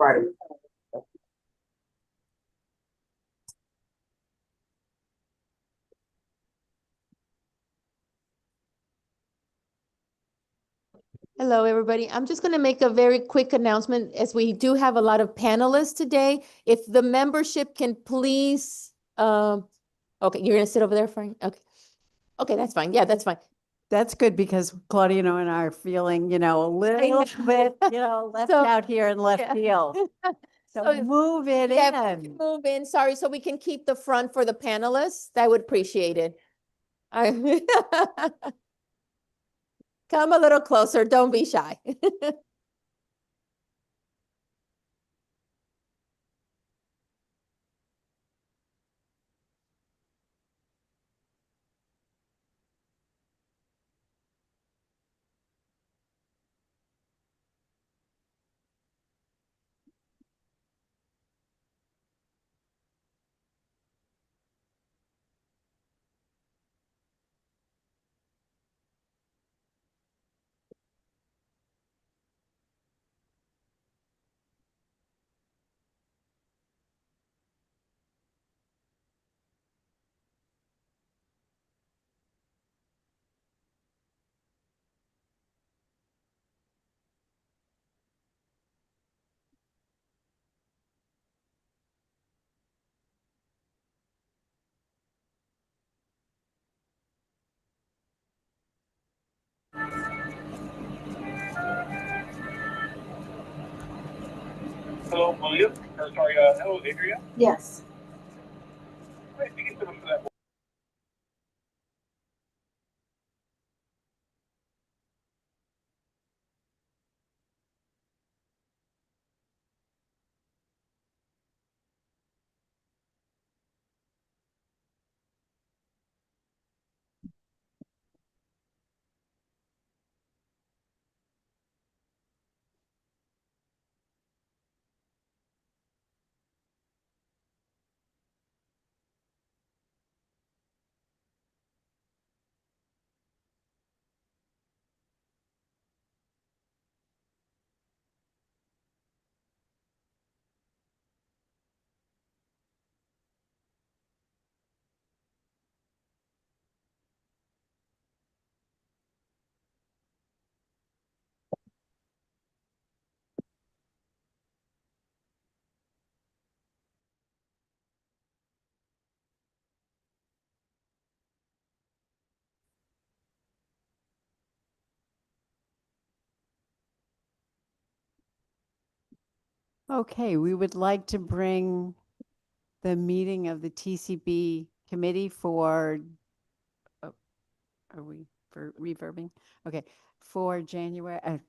Right. Hello, everybody. I'm just going to make a very quick announcement as we do have a lot of panelists today. If the membership can please, okay, you're going to sit over there, Frank? Okay. Okay, that's fine. Yeah, that's fine. That's good because Claudia and I are feeling, a little bit, left So, out here in left yeah. field. So So, move it yeah, if you in. can move in. Sorry, so we can keep the front for the panelists. I would appreciate it. Come a little closer. Don't be shy. Hello, William. Or sorry, hello, Adria. Yes. Great, thank you so much for that. Okay, we would like to bring the meeting of the TCB committee for, oh, are we for reverbing? Okay, for January,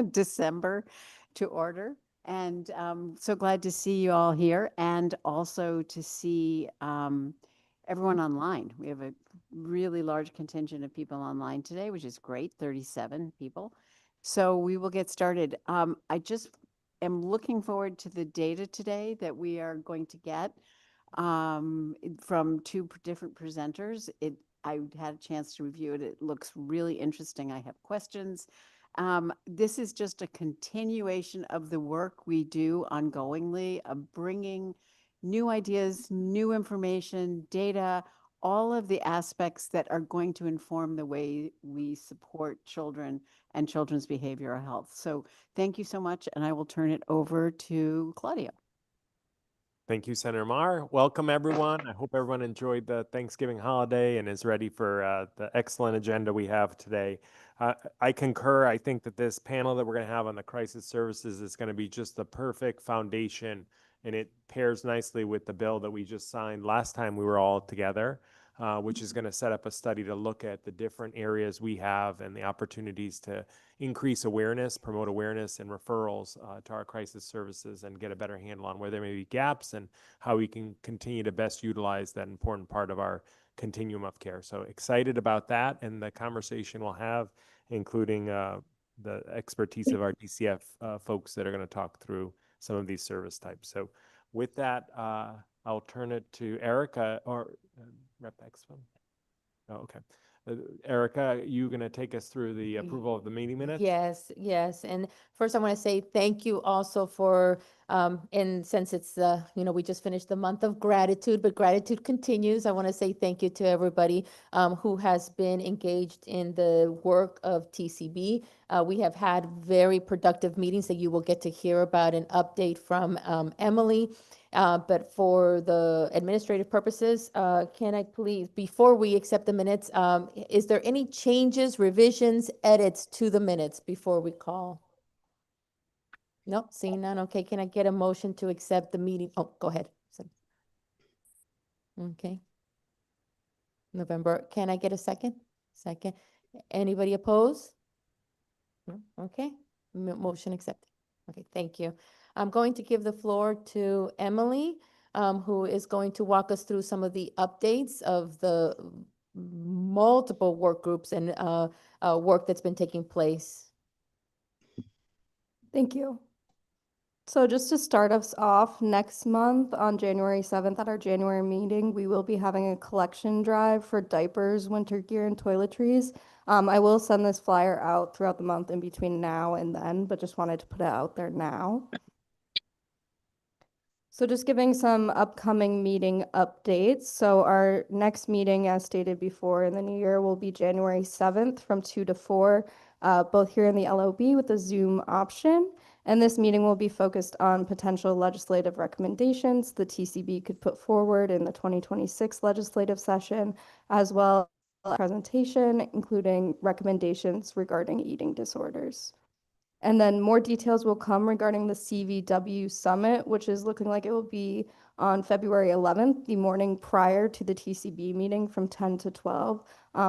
December to order. And so glad to see you all here and also to see everyone online. We have a really large contingent of people online today, which is great, 37 people. So we will get started. I just am looking forward to the data today that we are going to get from two different presenters. I had a chance to review it. It looks really interesting. I have questions. This is just a continuation of the work we do ongoingly of bringing new ideas, new information, data, all of the aspects that are going to inform the way we support children and children's behavioral health. So thank you so much, and I will turn it over to Claudia. Thank you, Senator Marr. Welcome, everyone. I hope everyone enjoyed the Thanksgiving holiday and is ready for the excellent agenda we have today. I concur. I think that this panel that we're going to have on the crisis services is going to be just the perfect foundation, and it pairs nicely with the bill that we just signed last time we were all together, which is going to set up a study to look at the different areas we have and the opportunities to increase awareness, promote awareness and referrals to our crisis services and get a better handle on where there may be gaps and how we can continue to best utilize that important part of our continuum of care. So excited about that and the conversation we'll have, including the expertise of our DCF folks that are going to talk through some of these service types. So with that, I'll turn it to Erica or Rep Expo. Oh, okay. Erica, you going to take us through the approval of the meeting minutes? Yes, yes. And first I want to say thank you also for And since it's, we just finished the month of gratitude, but gratitude continues. I want to say thank you to everybody who has been engaged in the work of TCB. We have had very productive meetings that you will get to hear about an update from Emily. But for the administrative purposes, can I please, before we accept the minutes, is there any changes, revisions, edits to the minutes before we call? No, seeing none. Okay, can I get a motion to accept the meeting? Oh, go ahead. Okay. November, can I get a second? Second. Anybody oppose? No? Okay, motion accepted. Okay, thank you. I'm going to give the floor to Emily, who is going to walk us through some of the updates of the multiple work groups and work that's been taking place. Thank you. So just to start us off, next month on January 7th at our January meeting, we will be having a collection drive for diapers, winter gear, and toiletries. I will send this flyer out throughout the month in between now and then, but just wanted to put it out there now. So just giving some upcoming meeting updates. So our next meeting, as stated before in the new year, will be January 7th from 2 to 4, both here in the LOB with the Zoom option. And this meeting will be focused on potential legislative recommendations the TCB could put forward in the 2026 legislative session, as well as a presentation, including recommendations regarding eating disorders. And then more details will come regarding the CVW Summit, which is looking like it will be on February 11th, the morning prior to the TCB meeting from 10 to 12.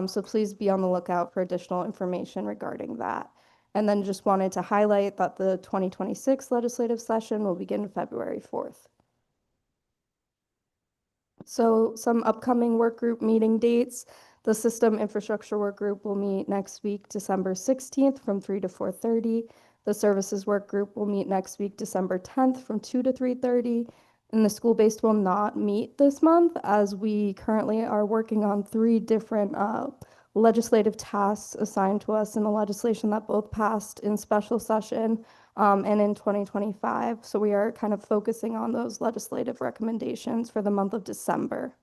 So please be on the lookout for additional information regarding that. And then just wanted to highlight that the 2026 legislative session will begin February 4th. So some upcoming work group meeting dates. The System Infrastructure Work Group will meet next week, December 16th from 3 to 4:30. The Services Work Group will meet next week, December 10th from 2 to 3:30. And the School-Based will not meet this month as we currently are working on 3 different legislative tasks assigned to us in the legislation that both passed in special session and in 2025. So we are kind of focusing on those legislative recommendations for the month of December.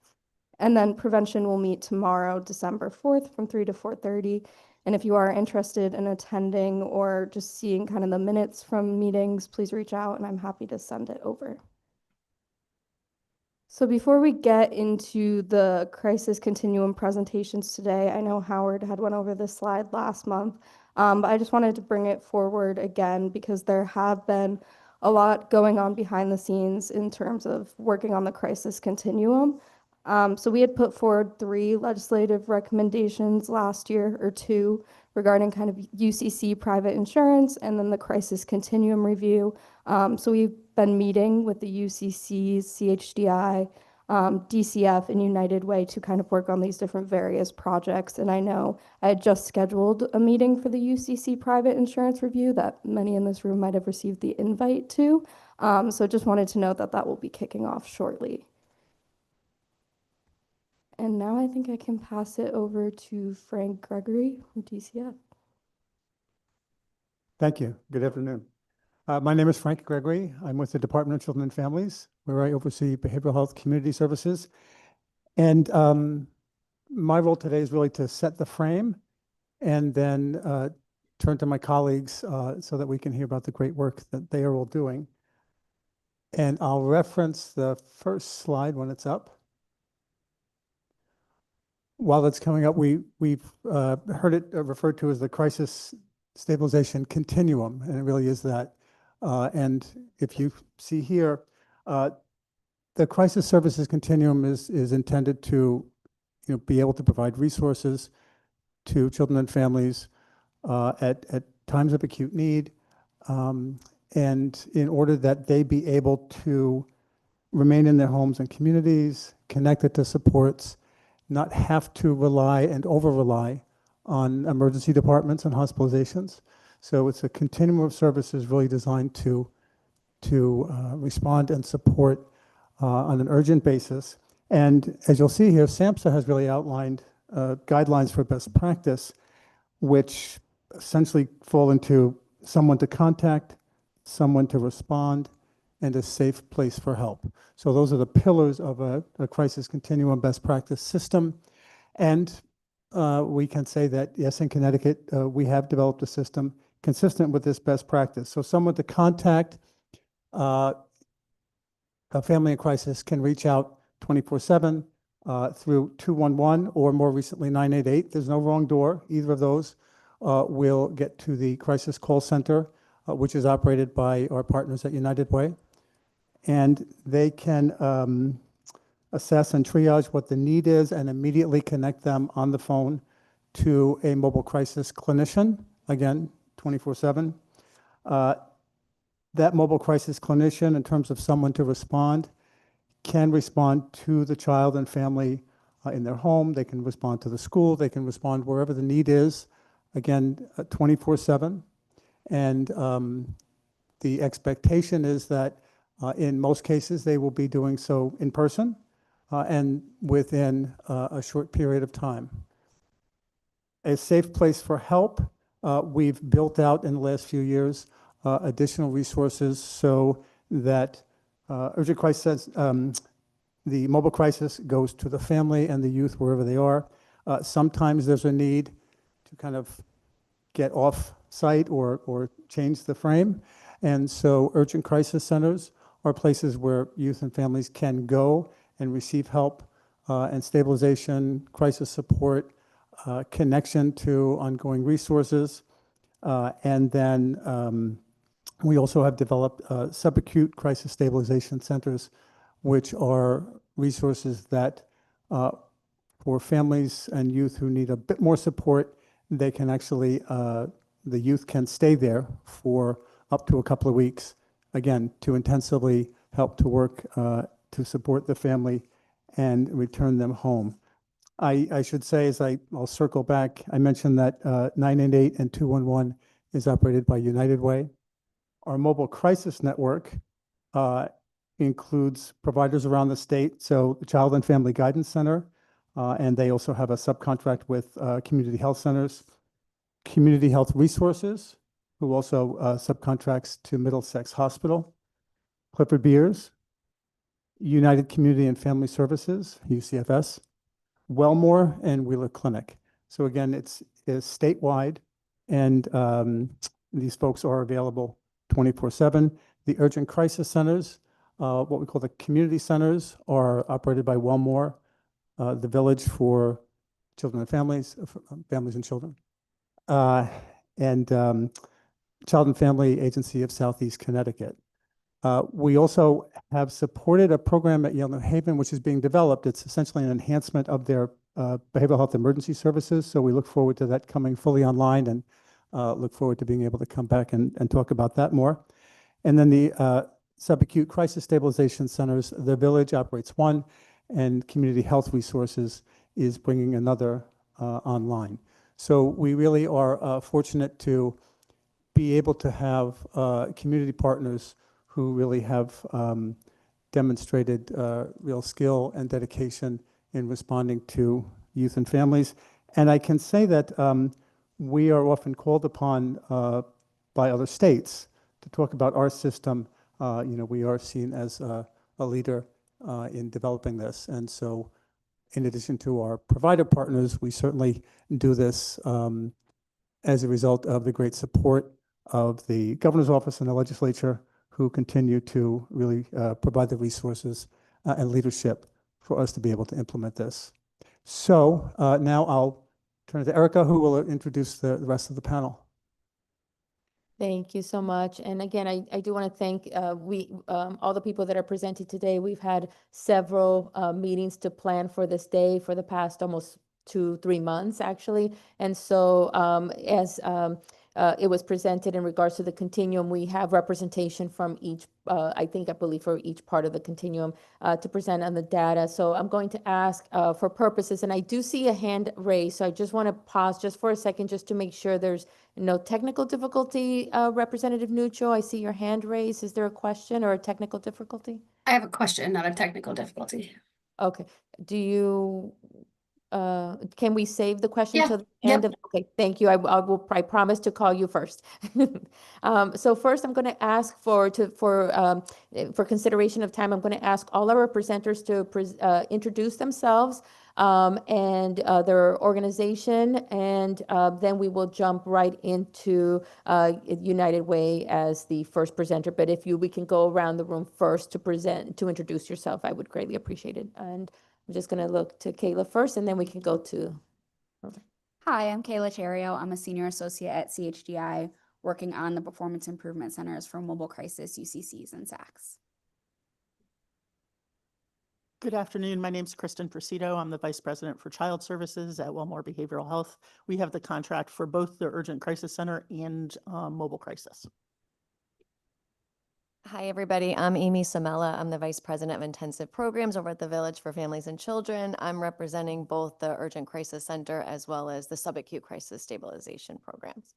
And then Prevention will meet tomorrow, December 4th from 3 to 4:30. And if you are interested in attending or just seeing kind of the minutes from meetings, please reach out and I'm happy to send it over. So before we get into the crisis continuum presentations today, I know Howard had went over this slide last month, but I just wanted to bring it forward again because there have been a lot going on behind the scenes in terms of working on the crisis continuum. So we had put forward 3 legislative recommendations last year, or 2, regarding kind of UCC private insurance and then the crisis continuum review. So we've been meeting with the UCCs, CHDI, DCF, and United Way to kind of work on these different various projects. And I know I had just scheduled a meeting for the UCC private insurance review that many in this room might have received the invite to. So just wanted to note that that will be kicking off shortly. And now I think I can pass it over to Frank Gregory from DCF. Thank you. Good afternoon. My name is Frank Gregory. I'm with the Department of Children and Families, where I oversee behavioral health community services. And my role today is really to set the frame and then turn to my colleagues so that we can hear about the great work that they are all doing. And I'll reference the first slide when it's up. While it's coming up, we've heard it referred to as the crisis stabilization continuum, and it really is that. And if you see here, the crisis services continuum is intended to be able to provide resources to children and families at times of acute need, and in order that they be able to remain in their homes and communities, connected to supports, not have to rely and over-rely on emergency departments and hospitalizations. So it's a continuum of services really designed to respond and support on an urgent basis. And as you'll see here, SAMHSA has really outlined guidelines for best practice, which essentially fall into someone to contact, someone to respond, and a safe place for help. So those are the pillars of a crisis continuum best practice system. And we can say that, yes, in Connecticut, we have developed a system consistent with this best practice. So someone to contact a family in crisis can reach out 24/7 through 211 or more recently 988. There's no wrong door. Either of those will get to the crisis call center, which is operated by our partners at United Way. And they can assess and triage what the need is and immediately connect them on the phone to a mobile crisis clinician, again, 24/7. That mobile crisis clinician, in terms of someone to respond, can respond to the child and family in their home. They can respond to the school. They can respond wherever the need is, again, 24/7. And the expectation is that in most cases, they will be doing so in person and within a short period of time. A safe place for help. We've built out in the last few years additional resources so that urgent crisis, the mobile crisis goes to the family and the youth wherever they are. Sometimes there's a need to kind of get off site or change the frame. And so urgent crisis centers are places where youth and families can go and receive help and stabilization, crisis support, connection to ongoing resources. And then we also have developed subacute crisis stabilization centers, which are resources that for families and youth who need a bit more support, they can actually, the youth can stay there for up to a couple of weeks, again, to intensively help to work to support the family and return them home. I should say, I'll circle back, I mentioned that 988 and 211 is operated by United Way. Our mobile crisis network includes providers around the state, so the Child and Family Guidance Center, and they also have a subcontract with community health centers, Community Health Resources, who also subcontracts to Middlesex Hospital, Clifford Beers, United Community and Family Services, UCFS, Wellmore, and Wheeler Clinic. So again, it's statewide, and these folks are available 24/7. The urgent crisis centers, what we call the community centers, are operated by Wellmore, the Village for Children and Families, Families and Children, and Child and Family Agency of Southeast Connecticut. We also have supported a program at Yale New Haven, which is being developed. It's essentially an enhancement of their behavioral health emergency services. So we look forward to that coming fully online and look forward to being able to come back and talk about that more. And then the subacute crisis stabilization centers, the Village operates one, and Community Health Resources is bringing another online. So we really are fortunate to be able to have community partners who really have demonstrated real skill and dedication in responding to youth and families. And I can say that we are often called upon by other states to talk about our system. We are seen as a leader in developing this. And so in addition to our provider partners, we certainly do this as a result of the great support of the governor's office and the legislature, who continue to really provide the resources and leadership for us to be able to implement this. So now I'll turn it to Erica, who will introduce the rest of the panel. Thank you so much. And again, I do want to thank all the people that are presented today. We've had several meetings to plan for this day for the past almost 2-3 months, actually. And so as it was presented in regards to the continuum, we have representation from each, I believe for each part of the continuum to present on the data. So I'm going to ask for purposes, and I do see a hand raised, so I just want to pause just for a second just to make sure there's no technical difficulty. Representative Nuccio, I see your hand raised. Is there a question or a technical difficulty? I have a question, not a technical difficulty. Okay. Do you can we save the question Yeah, till the yep. end of, okay, thank you. I promise to call you first. So first I'm going to ask for consideration of time, I'm going to ask all our presenters to introduce themselves and their organization, and then we will jump right into United Way as the first presenter. But if we can go around the room first to introduce yourself, I would greatly appreciate it. And I'm just going to look to Kayla first, and then we can go to. Hi, I'm Kayla Cherio. I'm a senior associate at CHDI, working on the performance improvement centers for mobile crisis, UCCs, and SACs. Good afternoon. My name is Kristen Presido. I'm the Vice President for Child Services at Wellmore Behavioral Health. We have the contract for both the Urgent Crisis Center and Mobile Crisis. Hi, everybody. I'm Amy Samela. I'm the Vice President of Intensive Programs over at the Village for Families and Children. I'm representing both the Urgent Crisis Center as well as the Subacute Crisis Stabilization Programs.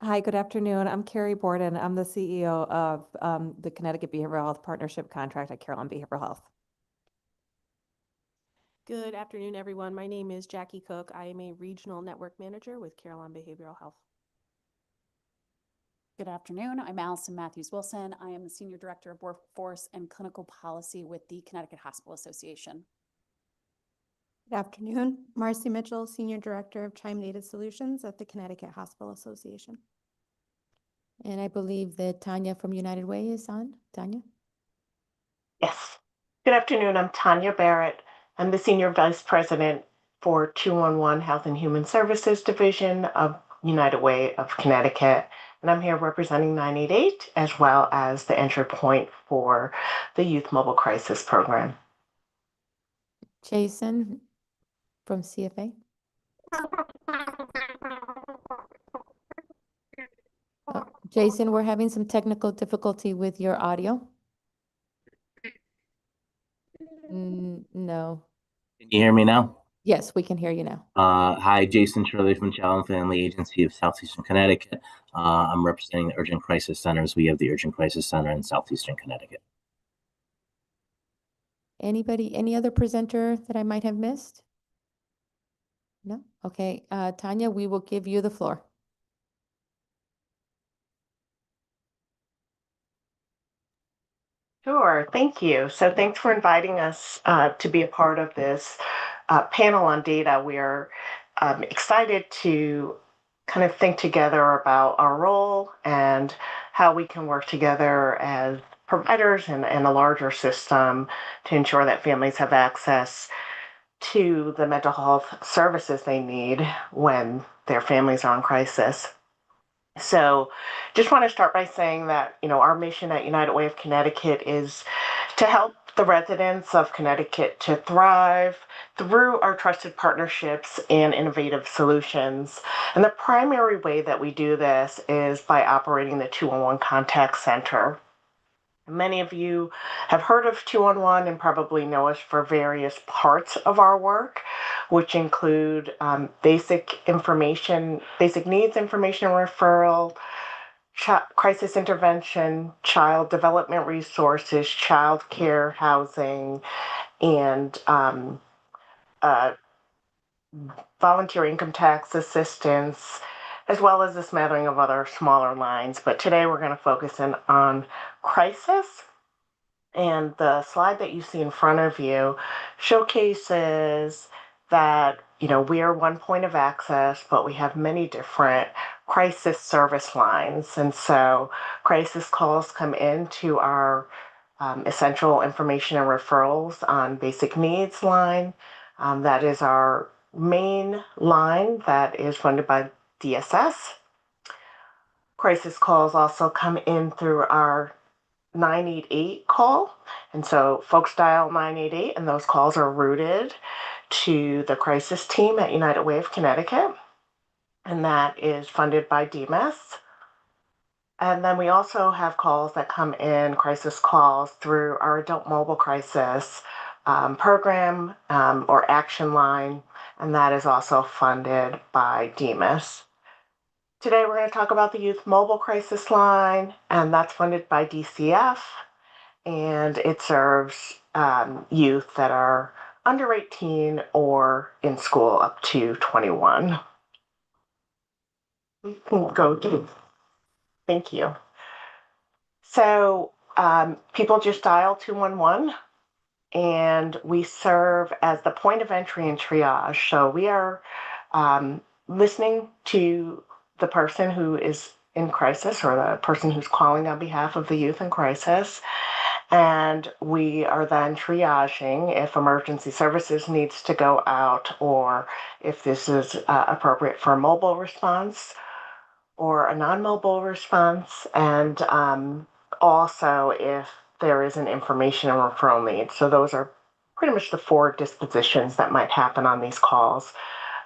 Hi, good afternoon. I'm Carrie Borden. I'm the CEO of the Connecticut Behavioral Health Partnership Contract at Carolyn Behavioral Health. Good afternoon, everyone. My name is Jackie Cook. I am a Regional Network Manager with Carolyn Behavioral Health. Good afternoon. I'm Allison Matthews-Wilson. I am the Senior Director of Workforce and Clinical Policy with the Connecticut Hospital Association. Good afternoon. Marcy Mitchell, Senior Director of Chime Data Solutions at the Connecticut Hospital Association. And I believe that Tanya from United Way is on. Tanya? Yes. Good afternoon. I'm Tanya Barrett. I'm the Senior Vice President for 211 Health and Human Services Division of United Way of Connecticut. And I'm here representing 988 as well as the entry point for the Youth Mobile Crisis Program. Jason from CFA. Jason, we're having some technical difficulty with your audio. No. Can you hear me now? Yes, we can hear you now. Hi, Jason Shirley from Child and Family Agency of Southeastern Connecticut. I'm representing the Urgent Crisis Centers. We have the Urgent Crisis Center in Southeastern Connecticut. Any other presenter that I might have missed? No? Okay, Tanya, we will give you the floor. Sure, thank you. So thanks for inviting us to be a part of this panel on data. We are excited to kind of think together about our role and how we can work together as providers and a larger system to ensure that families have access to the mental health services they need when their families are in crisis. So just want to start by saying that, our mission at United Way of Connecticut is to help the residents of Connecticut to thrive through our trusted partnerships and innovative solutions. And the primary way that we do this is by operating the 211 Contact Center. Many of you have heard of 211 and probably know us for various parts of our work, which include basic needs information referral, crisis intervention, child development resources, child care, housing, and volunteer income tax assistance, as well as a smattering of other smaller lines. But today we're going to focus in on crisis. And the slide that you see in front of you showcases that, we are one point of access, but we have many different crisis service lines. And so crisis calls come into our essential information and referrals on basic needs line. That is our main line that is funded by DSS. Crisis calls also come in through our 988 call. And so folks dial 988 and those calls are routed to the crisis team at United Way of Connecticut. And that is funded by DMS. And then we also have calls that come in, crisis calls, through our adult mobile crisis program or action line. And that is also funded by DMS. Today, we're going to talk about the Youth Mobile Crisis Line, and that's funded by DCF. and it serves youth that are under 18 or in school up to 21. We can go to, thank you. So people just dial 211 and we serve as the point of entry and triage. So we are listening to the person who is in crisis or the person who's calling on behalf of the youth in crisis. And we are then triaging if emergency services needs to go out or if this is appropriate for a mobile response or a non-mobile response, and also if there is an information and referral need. So those are pretty much the 4 dispositions that might happen on these calls.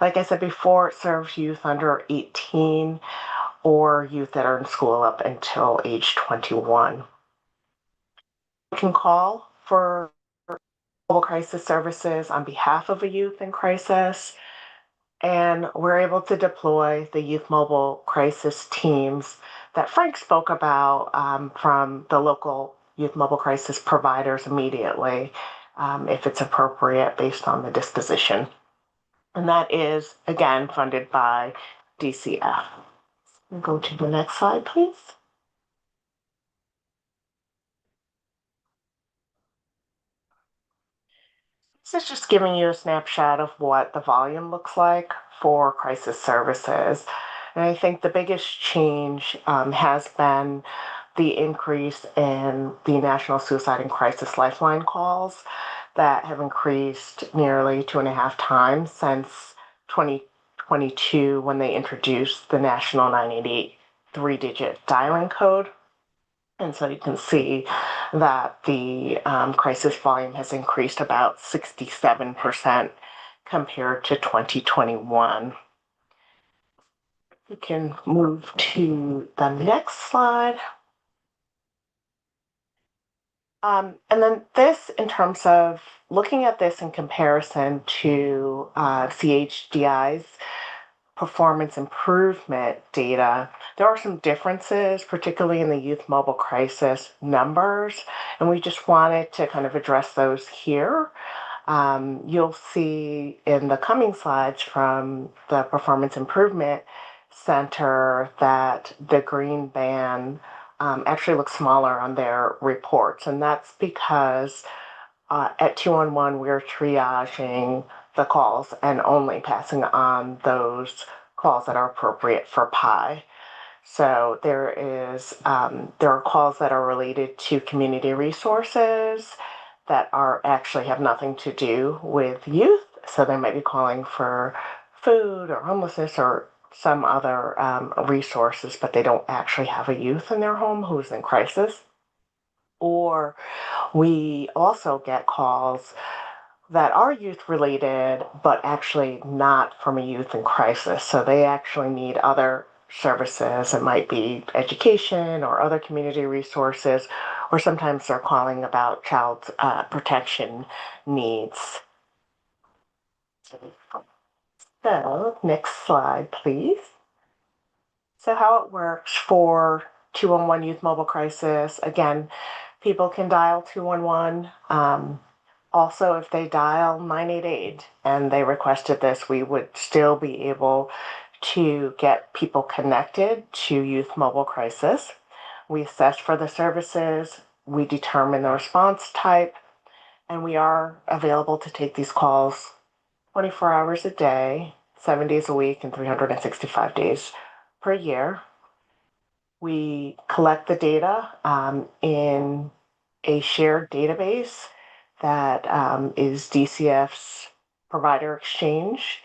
Like I said before, it serves youth under 18 or youth that are in school up until age 21. You can call for mobile crisis services on behalf of a youth in crisis, and we're able to deploy the youth mobile crisis teams that Frank spoke about from the local youth mobile crisis providers immediately if it's appropriate based on the disposition. And that is, again, funded by DCF. Go to the next slide, please. This is just giving you a snapshot of what the volume looks like for crisis services. And I think the biggest change has been the increase in the National Suicide and Crisis Lifeline calls that have increased nearly 2.5 times since 2022 when they introduced the National 988 3-digit dialing code. And so you can see that the crisis volume has increased about 67% compared to 2021. We can move to the next slide. And then this, in terms of looking at this in comparison to CHDI's performance improvement data, there are some differences, particularly in the youth mobile crisis numbers, and we just wanted to kind of address those here. You'll see in the coming slides from the Performance Improvement Center that the green band actually looks smaller on their reports, and that's because at 211 we're triaging the calls and only passing on those calls that are appropriate for PI. So there are calls that are related to community resources that actually have nothing to do with youth. So they might be calling for food or homelessness or some other resources, but they don't actually have a youth in their home who's in crisis. Or we also get calls that are youth related, but actually not from a youth in crisis. So they actually need other services. It might be education or other community resources, or sometimes they're calling about child protection needs. So next slide, please. So how it works for 211 Youth Mobile Crisis, again, people can dial 211. Also, if they dial 988 and they requested this, we would still be able to get people connected to Youth Mobile Crisis. We assess for the services, we determine the response type, and we are available to take these calls 24 hours a day, 7 days a week, and 365 days per year. We collect the data in a shared database that is DCF's provider exchange.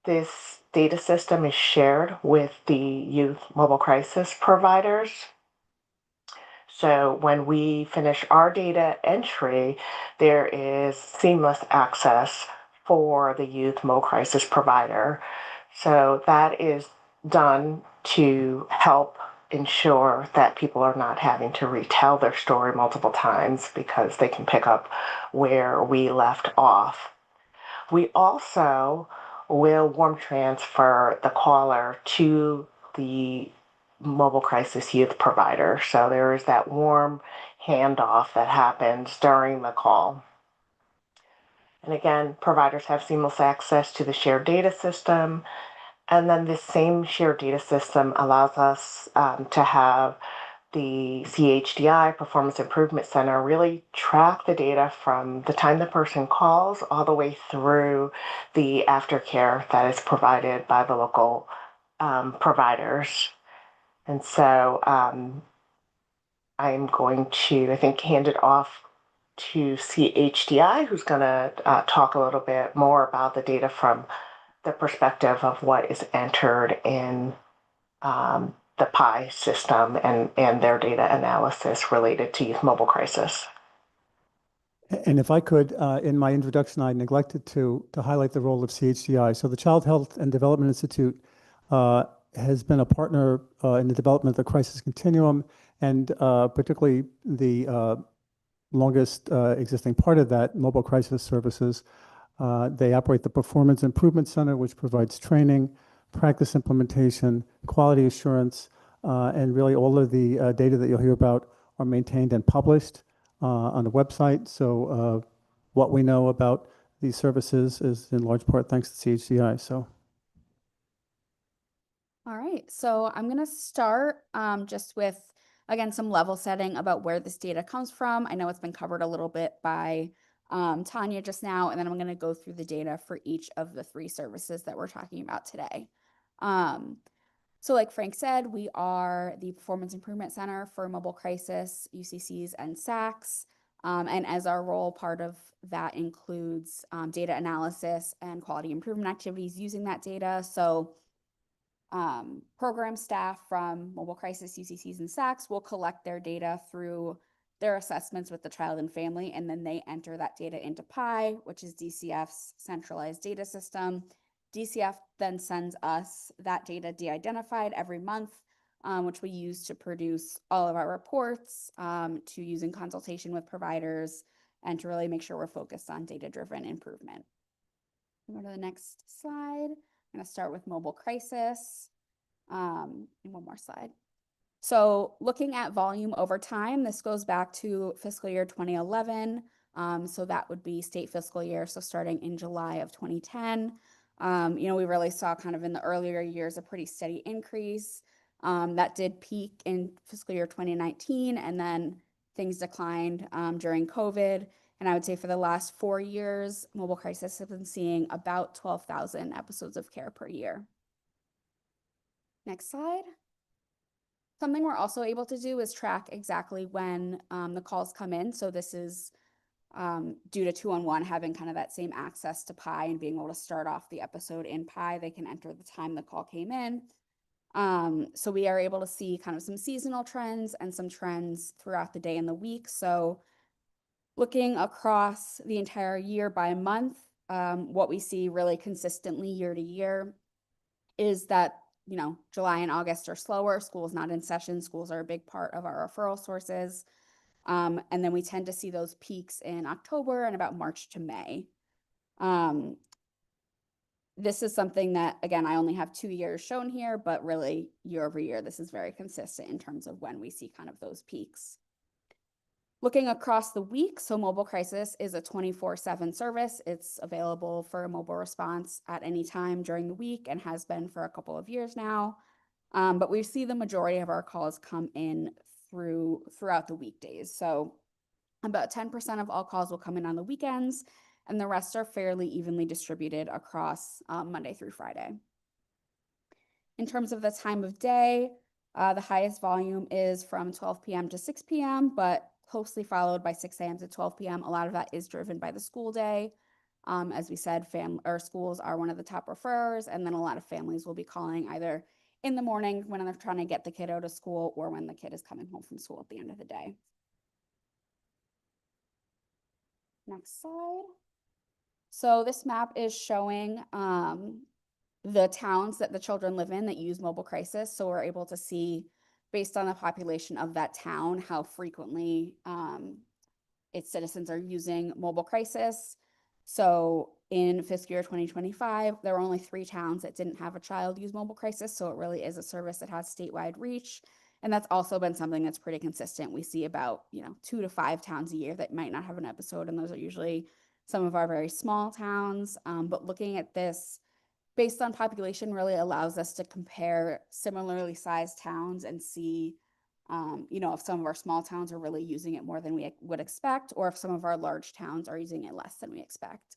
This data system is shared with the youth mobile crisis providers. So when we finish our data entry, there is seamless access for the youth mobile crisis provider. So that is done to help ensure that people are not having to retell their story multiple times because they can pick up where we left off. We also will warm transfer the caller to the mobile crisis youth provider. So there is that warm handoff that happens during the call. And again, providers have seamless access to the shared data system. And then this same shared data system allows us to have the CHDI Performance Improvement Center really track the data from the time the person calls all the way through the aftercare that is provided by the local providers. And so I'm going to, I think, hand it off to CHDI, who's going to talk a little bit more about the data from the perspective of what is entered in the PI system and their data analysis related to youth mobile crisis. And if I could, in my introduction, I neglected to highlight the role of CHDI. So the Child Health and Development Institute has been a partner in the development of the crisis continuum, and particularly the longest existing part of that, mobile crisis services. They operate the Performance Improvement Center, which provides training, practice implementation, quality assurance, and really all of the data that you'll hear about are maintained and published on the website. So what we know about these services is in large part thanks to CHDI. So. All right, so I'm going to start just with, again, some level setting about where this data comes from. I know it's been covered a little bit by Tanya just now, and then I'm going to go through the data for each of the 3 services that we're talking about today. So like Frank said, we are the Performance Improvement Center for Mobile Crisis, UCCs, and SACs. And as our role, part of that includes data analysis and quality improvement activities using that data. So program staff from Mobile Crisis, UCCs, and SACs will collect their data through their assessments with the child and family, and then they enter that data into PI, which is DCF's centralized data system. DCF then sends us that data de-identified every month, which we use to produce all of our reports, to use in consultation with providers, and to really make sure we're focused on data-driven improvement. Go to the next slide. I'm going to start with mobile crisis. And one more slide. So looking at volume over time, this goes back to fiscal year 2011. So that would be state fiscal year. So starting in July of 2010, we really saw kind of in the earlier years a pretty steady increase. That did peak in fiscal year 2019, and then things declined during COVID. And I would say for the last 4 years, mobile crisis has been seeing about 12,000 episodes of care per year. Next slide. Something we're also able to do is track exactly when the calls come in. So this is due to 2-on-1 having kind of that same access to PI and being able to start off the episode in PI. They can enter the time the call came in. So we are able to see kind of some seasonal trends and some trends throughout the day and the week. So looking across the entire year by month, what we see really consistently year to year is that, July and August are slower. School's not in session. Schools are a big part of our referral sources. And then we tend to see those peaks in October and about March to May. This is something that, again, I only have 2 years shown here, but really year over year, this is very consistent in terms of when we see kind of those peaks. Looking across the week, so Mobile Crisis is a 24/7 service. It's available for a mobile response at any time during the week and has been for a couple of years now. But we see the majority of our calls come in throughout the weekdays. So about 10% of all calls will come in on the weekends, and the rest are fairly evenly distributed across Monday through Friday. In terms of the time of day, the highest volume is from 12 p.m. to 6 p.m., but closely followed by 6 a.m. to 12 p.m. A lot of that is driven by the school day. As we said, schools are one of the top referrers, and then a lot of families will be calling either in the morning when they're trying to get the kid out of school or when the kid is coming home from school at the end of the day. Next slide. So this map is showing the towns that the children live in that use mobile crisis. So we're able to see, based on the population of that town, how frequently its citizens are using mobile crisis. So in fiscal year 2025, there were only 3 towns that didn't have a child use mobile crisis. So it really is a service that has statewide reach. And that's also been something that's pretty consistent. We see about, 2 to 5 towns a year that might not have an episode, and those are usually some of our very small towns. But looking at this based on population really allows us to compare similarly sized towns and see, if some of our small towns are really using it more than we would expect, or if some of our large towns are using it less than we expect.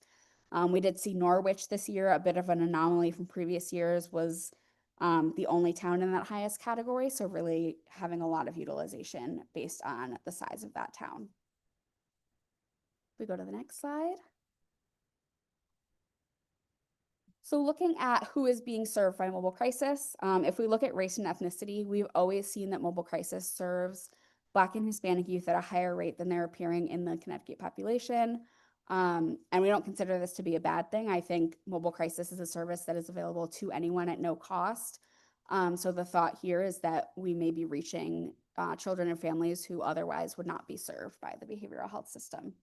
We did see Norwich this year, a bit of an anomaly from previous years, was the only town in that highest category. So really having a lot of utilization based on the size of that town. We go to the next slide. So looking at who is being served by mobile crisis, if we look at race and ethnicity, we've always seen that mobile crisis serves Black and Hispanic youth at a higher rate than they're appearing in the Connecticut population. And we don't consider this to be a bad thing. I think mobile crisis is a service that is available to anyone at no cost. So the thought here is that we may be reaching children and families who otherwise would not be served by the behavioral health system.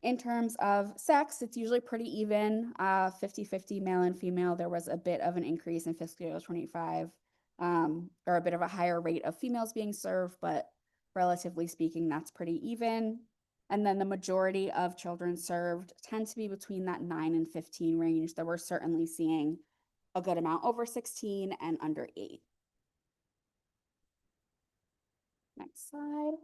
In terms of sex, it's usually pretty even, 50-50 male and female. There was a bit of an increase in fiscal year 25, or a bit of a higher rate of females being served, but relatively speaking, that's pretty even. And then the majority of children served tend to be between that 9 and 15 range, though we're certainly seeing a good amount over 16 and under 8. Next slide.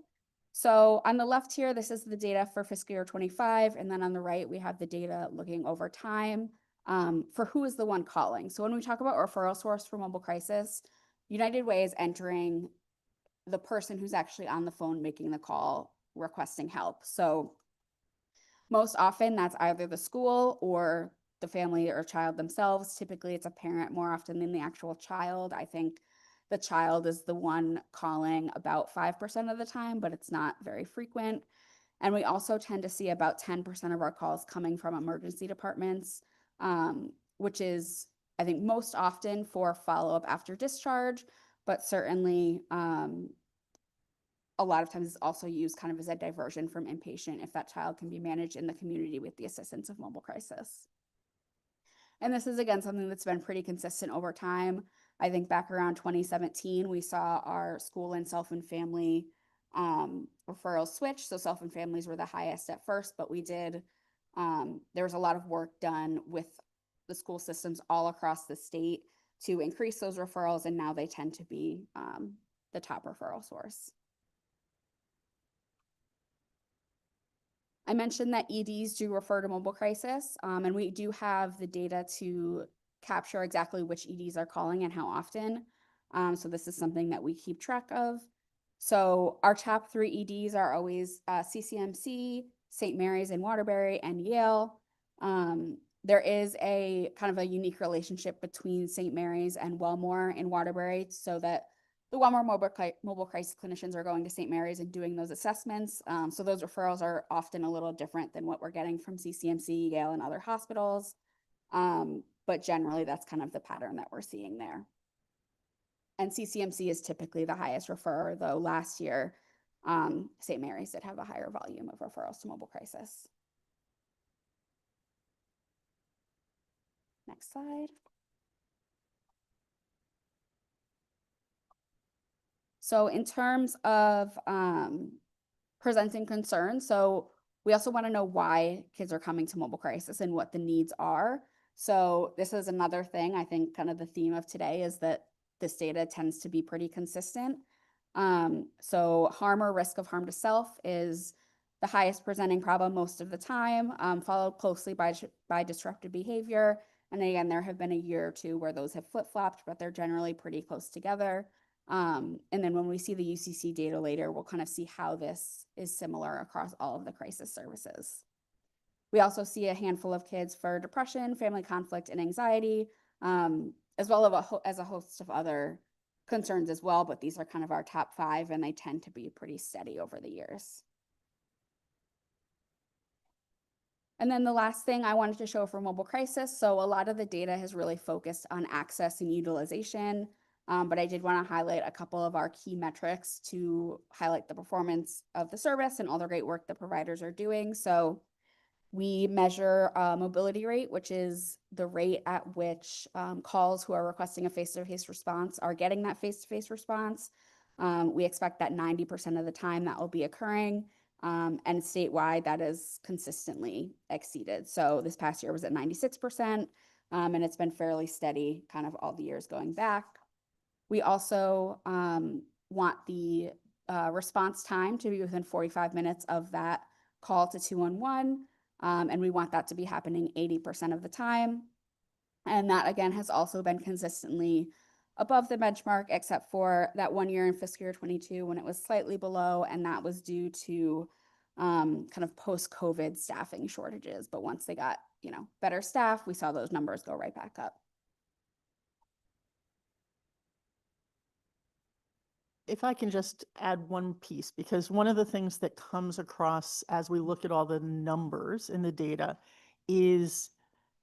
So on the left here, this is the data for fiscal year 25. And then on the right, we have the data looking over time for who is the one calling. So when we talk about referral source for mobile crisis, United Way is entering the person who's actually on the phone making the call requesting help. So most often that's either the school or the family or child themselves. Typically it's a parent more often than the actual child. I think the child is the one calling about 5% of the time, but it's not very frequent. And we also tend to see about 10% of our calls coming from emergency departments, which is, I think, most often for follow-up after discharge, but certainly a lot of times it's also used kind of as a diversion from inpatient if that child can be managed in the community with the assistance of mobile crisis. And this is, again, something that's been pretty consistent over time. I think back around 2017, we saw our school and self and family referrals switch. So self and families were the highest at first, but there was a lot of work done with the school systems all across the state to increase those referrals, and now they tend to be the top referral source. I mentioned that EDs do refer to mobile crisis, and we do have the data to capture exactly which EDs are calling and how often. So this is something that we keep track of. So our top 3 EDs are always CCMC, St. Mary's in Waterbury, and Yale. There is a kind of a unique relationship between St. Mary's and Wellmore in Waterbury, so that the Wellmore mobile crisis clinicians are going to St. Mary's and doing those assessments. So those referrals are often a little different than what we're getting from CCMC, Yale, and other hospitals. But generally, that's kind of the pattern that we're seeing there. And CCMC is typically the highest referrer, though last year, St. Mary's did have a higher volume of referrals to mobile crisis. Next slide. So in terms of presenting concerns, so we also want to know why kids are coming to mobile crisis and what the needs are. So this is another thing, I think kind of the theme of today is that this data tends to be pretty consistent. So harm or risk of harm to self is the highest presenting problem most of the time, followed closely by disruptive behavior. And again, there have been a year or two where those have flip-flopped, but they're generally pretty close together. And then when we see the UCC data later, we'll kind of see how this is similar across all of the crisis services. We also see a handful of kids for depression, family conflict, and anxiety, as well as a host of other concerns as well, but these are kind of our top 5, and they tend to be pretty steady over the years. And then the last thing I wanted to show for mobile crisis, so a lot of the data has really focused on access and utilization, but I did want to highlight a couple of our key metrics to highlight the performance of the service and all the great work the providers are doing. So We measure mobility rate, which is the rate at which calls who are requesting a face-to-face response are getting that face-to-face response. We expect that 90% of the time that will be occurring, and statewide that is consistently exceeded. So this past year was at 96%, and it's been fairly steady kind of all the years going back. We also want the response time to be within 45 minutes of that call to 211. And we want that to be happening 80% of the time. And that again has also been consistently above the benchmark, except for that 1 year in fiscal year 22 when it was slightly below, and that was due to kind of post-COVID staffing shortages. But once they got, better staff, we saw those numbers go right back up. If I can just add one piece, because one of the things that comes across as we look at all the numbers in the data is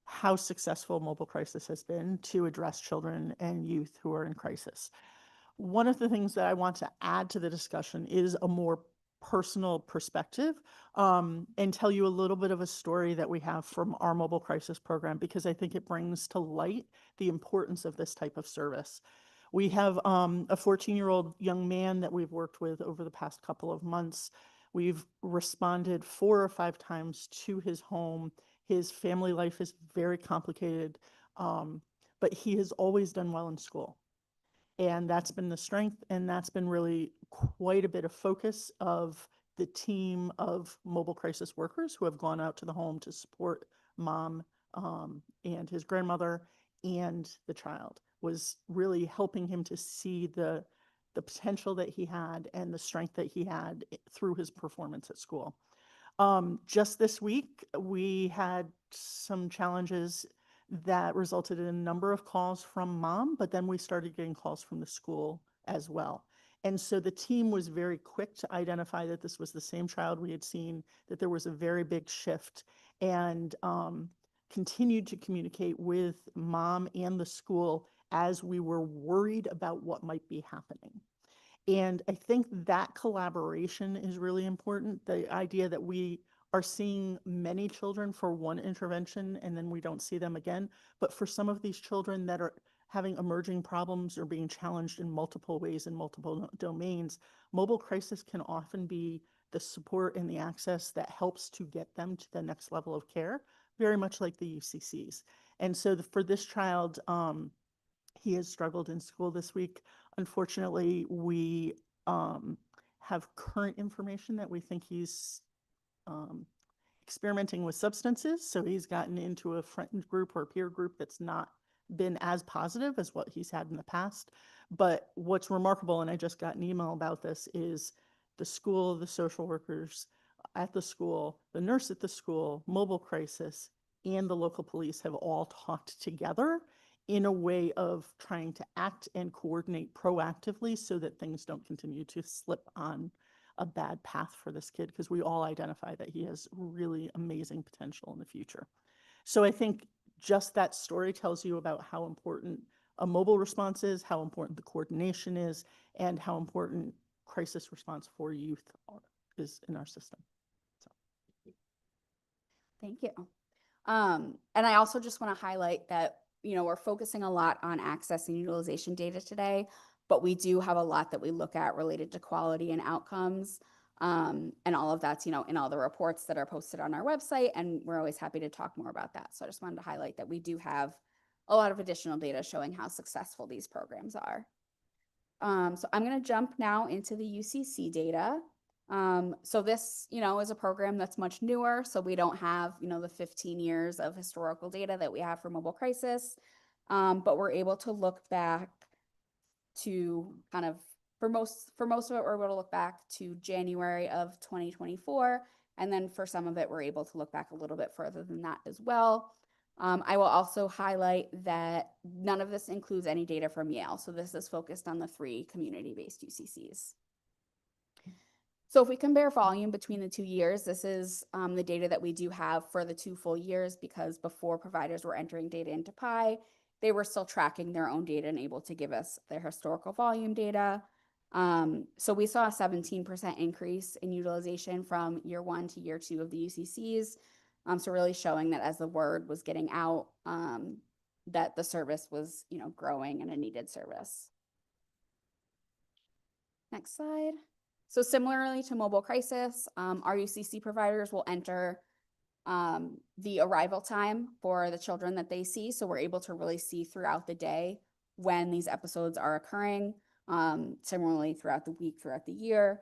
how successful mobile crisis has been to address children and youth who are in crisis. One of the things that I want to add to the discussion is a more personal perspective, and tell you a little bit of a story that we have from our mobile crisis program, because I think it brings to light the importance of this type of service. We have a 14-year-old young man that we've worked with over the past couple of months. We've responded 4 or 5 times to his home. His family life is very complicated, but he has always done well in school. And that's been the strength, and that's been really quite a bit of focus of the team of mobile crisis workers who have gone out to the home to support mom and his grandmother and the child, was really helping him to see the potential that he had and the strength that he had through his performance at school. Just this week, we had some challenges that resulted in a number of calls from mom, but then we started getting calls from the school as well. And so the team was very quick to identify that this was the same child we had seen, that there was a very big shift, and continued to communicate with mom and the school as we were worried about what might be happening. And I think that collaboration is really important. The idea that we are seeing many children for one intervention and then we don't see them again. But for some of these children that are having emerging problems or being challenged in multiple ways in multiple domains, mobile crisis can often be the support and the access that helps to get them to the next level of care, very much like the UCCs. And so for this child, he has struggled in school this week. Unfortunately, we have current information that we think he's experimenting with substances. So he's gotten into a friend group or peer group that's not been as positive as what he's had in the past. But what's remarkable, and I just got an email about this, is the school, the social workers at the school, the nurse at the school, mobile crisis, and the local police have all talked together in a way of trying to act and coordinate proactively so that things don't continue to slip on a bad path for this kid, because we all identify that he has really amazing potential in the future. So I think just that story tells you about how important a mobile response is, how important the coordination is, and how important crisis response for youth is in our system. So. Thank you. And I also just want to highlight that, we're focusing a lot on access and utilization data today, but we do have a lot that we look at related to quality and outcomes. And all of that's, in all the reports that are posted on our website, and we're always happy to talk more about that. So I just wanted to highlight that we do have a lot of additional data showing how successful these programs are. So I'm going to jump now into the UCC data. So this, is a program that's much newer. So we don't have, the 15 years of historical data that we have for mobile crisis. But we're able to look back to kind of, for most of it, we're able to look back to January of 2024. And then for some of it, we're able to look back a little bit further than that as well. I will also highlight that none of this includes any data from Yale. So this is focused on the 3 community-based UCCs. So if we compare volume between the 2 years, this is the data that we do have for the 2 full years, because before providers were entering data into PI, they were still tracking their own data and able to give us their historical volume data. So we saw a 17% increase in utilization from year 1 to year 2 of the UCCs. So really showing that as the word was getting out, that the service was, growing and a needed service. Next slide. So similarly to mobile crisis, our UCC providers will enter the arrival time for the children that they see. So we're able to really see throughout the day when these episodes are occurring, similarly throughout the week, throughout the year.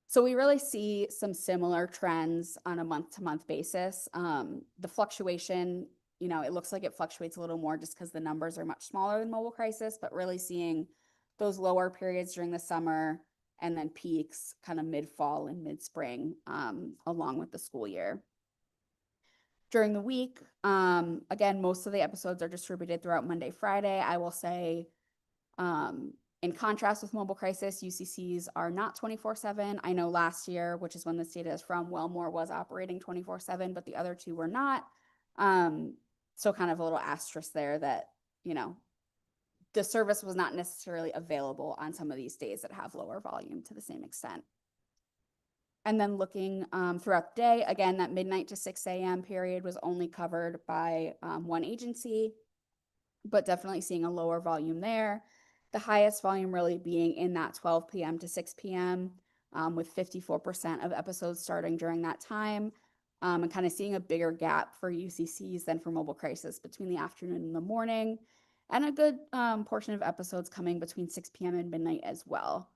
So we really see some similar trends on a month-to-month basis. The fluctuation, it looks like it fluctuates a little more just because the numbers are much smaller than mobile crisis, but really seeing those lower periods during the summer and then peaks kind of mid-fall and mid-spring along with the school year. During the week, again, most of the episodes are distributed throughout Monday, Friday. I will say, in contrast with mobile crisis, UCCs are not 24/7. I know last year, which is when this data is from, Wellmore was operating 24/7, but the other two were not. So kind of a little asterisk there that, the service was not necessarily available on some of these days that have lower volume to the same extent. And then looking throughout the day, again, that midnight to 6 a.m. period was only covered by one agency, but definitely seeing a lower volume there. The highest volume really being in that 12 p.m. to 6 p.m. With 54% of episodes starting during that time, and kind of seeing a bigger gap for UCCs than for mobile crisis between the afternoon and the morning, and a good portion of episodes coming between 6 p.m. and midnight as well.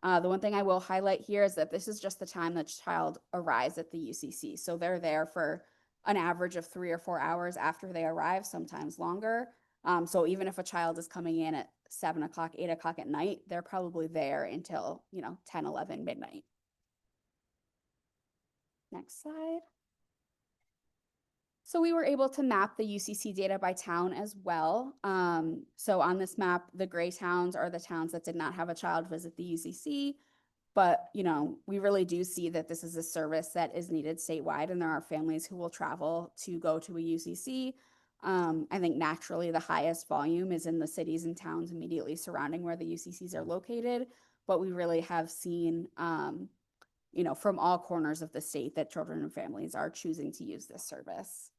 The one thing I will highlight here is that this is just the time that child arrives at the UCC. So they're there for an average of 3 or 4 hours after they arrive, sometimes longer. So even if a child is coming in at 7 o'clock, 8 o'clock at night, they're probably there until, 10, 11, midnight. Next slide. So we were able to map the UCC data by town as well. So on this map, the gray towns are the towns that did not have a child visit the UCC. But, we really do see that this is a service that is needed statewide, and there are families who will travel to go to a UCC. I think naturally the highest volume is in the cities and towns immediately surrounding where the UCCs are located. But we really have seen, from all corners of the state that children and families are choosing to use this service.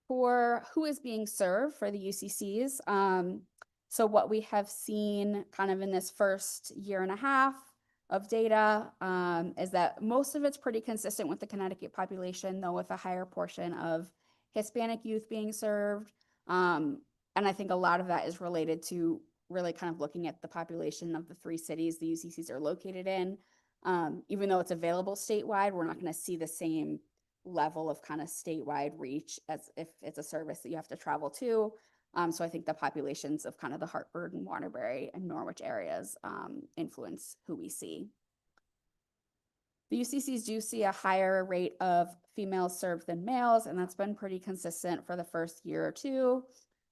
For who is being served for the UCCs, so what we have seen kind of in this first year and a half of data is that most of it's pretty consistent with the Connecticut population, though with a higher portion of Hispanic youth being served. And I think a lot of that is related to really kind of looking at the population of the 3 cities the UCCs are located in. Even though it's available statewide, we're not going to see the same level of kind of statewide reach as if it's a service that you have to travel to. So I think the populations of kind of the Hartford and Waterbury and Norwich areas influence who we see. The UCCs do see a higher rate of females served than males, and that's been pretty consistent for the first year or two.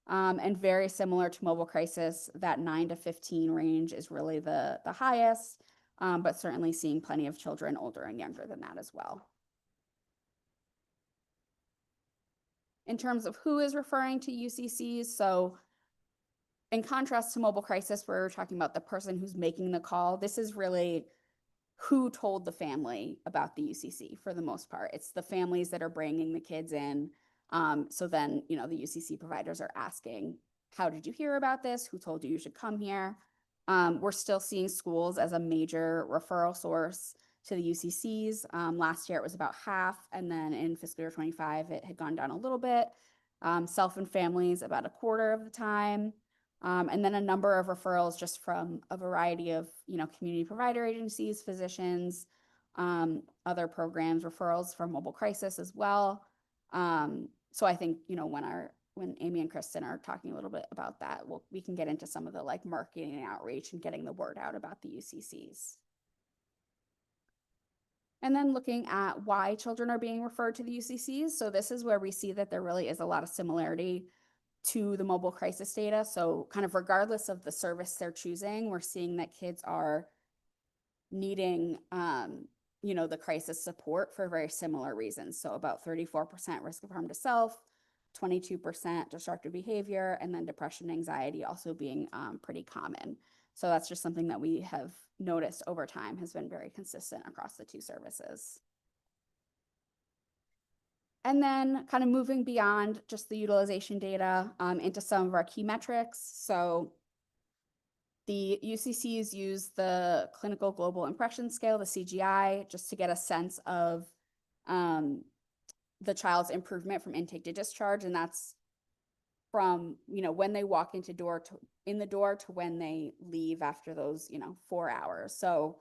And very similar to mobile crisis, that 9 to 15 range is really the highest, but certainly seeing plenty of children older and younger than that as well. In terms of who is referring to UCCs, so in contrast to mobile crisis, where we're talking about the person who's making the call, this is really who told the family about the UCC for the most part. It's the families that are bringing the kids in. So then, the UCC providers are asking, how did you hear about this? Who told you you should come here? We're still seeing schools as a major referral source to the UCCs. Last year it was about half, and then in fiscal year 25, it had gone down a little bit. Self and families about a quarter of the time. And then a number of referrals just from a variety of, community provider agencies, physicians, other programs, referrals from mobile crisis as well. So I think, when Amy and Kristen are talking a little bit about that, we can get into some of the marketing and outreach and getting the word out about the UCCs. And then looking at why children are being referred to the UCCs. So this is where we see that there really is a lot of similarity to the mobile crisis data. So kind of regardless of the service they're choosing, we're seeing that kids are needing, the crisis support for very similar reasons. So about 34% risk of harm to self, 22% destructive behavior, and then depression, anxiety also being pretty common. So that's just something that we have noticed over time has been very consistent across the two services. And then kind of moving beyond just the utilization data into some of our key metrics. So the UCCs use the Clinical Global Impression Scale, the CGI, just to get a sense of the child's improvement from intake to discharge. And that's from, when they walk in the door to when they leave after those, 4 hours. So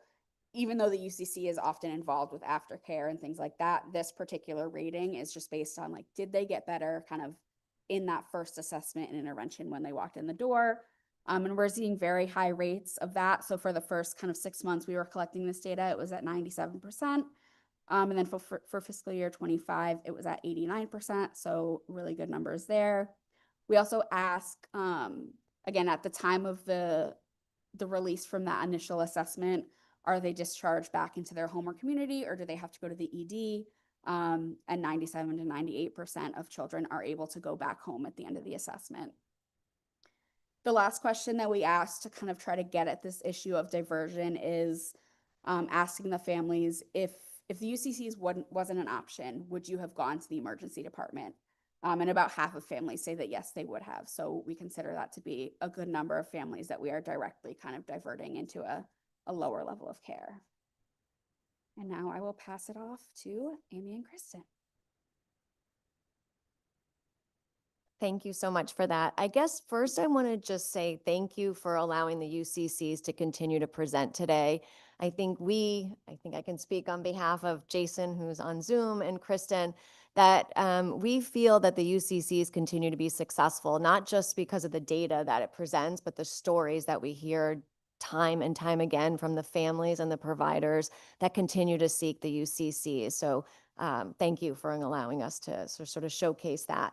even though the UCC is often involved with aftercare and things like that, this particular rating is just based on like, did they get better kind of in that first assessment and intervention when they walked in the door? And we're seeing very high rates of that. So for the first kind of 6 months we were collecting this data, it was at 97%. And then for fiscal year 25, it was at 89%. So really good numbers there. We also ask, again, at the time of the release from that initial assessment, are they discharged back into their home or community, or do they have to go to the ED? And 97 to 98% of children are able to go back home at the end of the assessment. The last question that we asked to kind of try to get at this issue of diversion is asking the families, if the UCCs wasn't an option, would you have gone to the emergency department? And about half of families say that yes, they would have. So we consider that to be a good number of families that we are directly kind of diverting into a lower level of care. And now I will pass it off to Amy and Kristen. Thank you so much for that. I guess first I want to just say thank you for allowing the UCCs to continue to present today. I think I can speak on behalf of Jason, who's on Zoom, and Kristen, that we feel that the UCCs continue to be successful, not just because of the data that it presents, but the stories that we hear time and time again from the families and the providers that continue to seek the UCCs. So thank you for allowing us to sort of showcase that.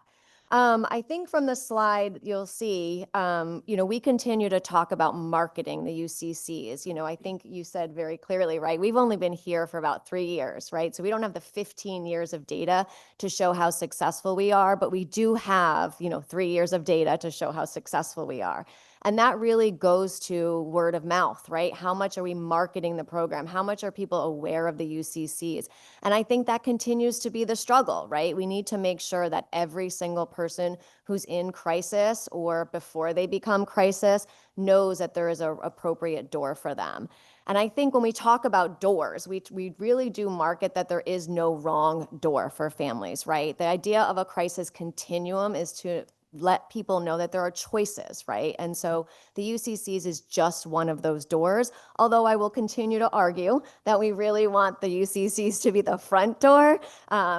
I think from the slide, you'll see, we continue to talk about marketing the UCCs. I think you said very clearly, right? We've only been here for about 3 years, right? So we don't have the 15 years of data to show how successful we are, but we do have, 3 years of data to show how successful we are. And that really goes to word of mouth, right? How much are we marketing the program? How much are people aware of the UCCs? And I think that continues to be the struggle, right? We need to make sure that every single person who's in crisis or before they become crisis knows that there is an appropriate door for them. And I think when we talk about doors, we really do market that there is no wrong door for families, right? The idea of a crisis continuum is to let people know that there are choices, right? And so the UCCs is just one of those doors, although I will continue to argue that we really want the UCCs to be the front door.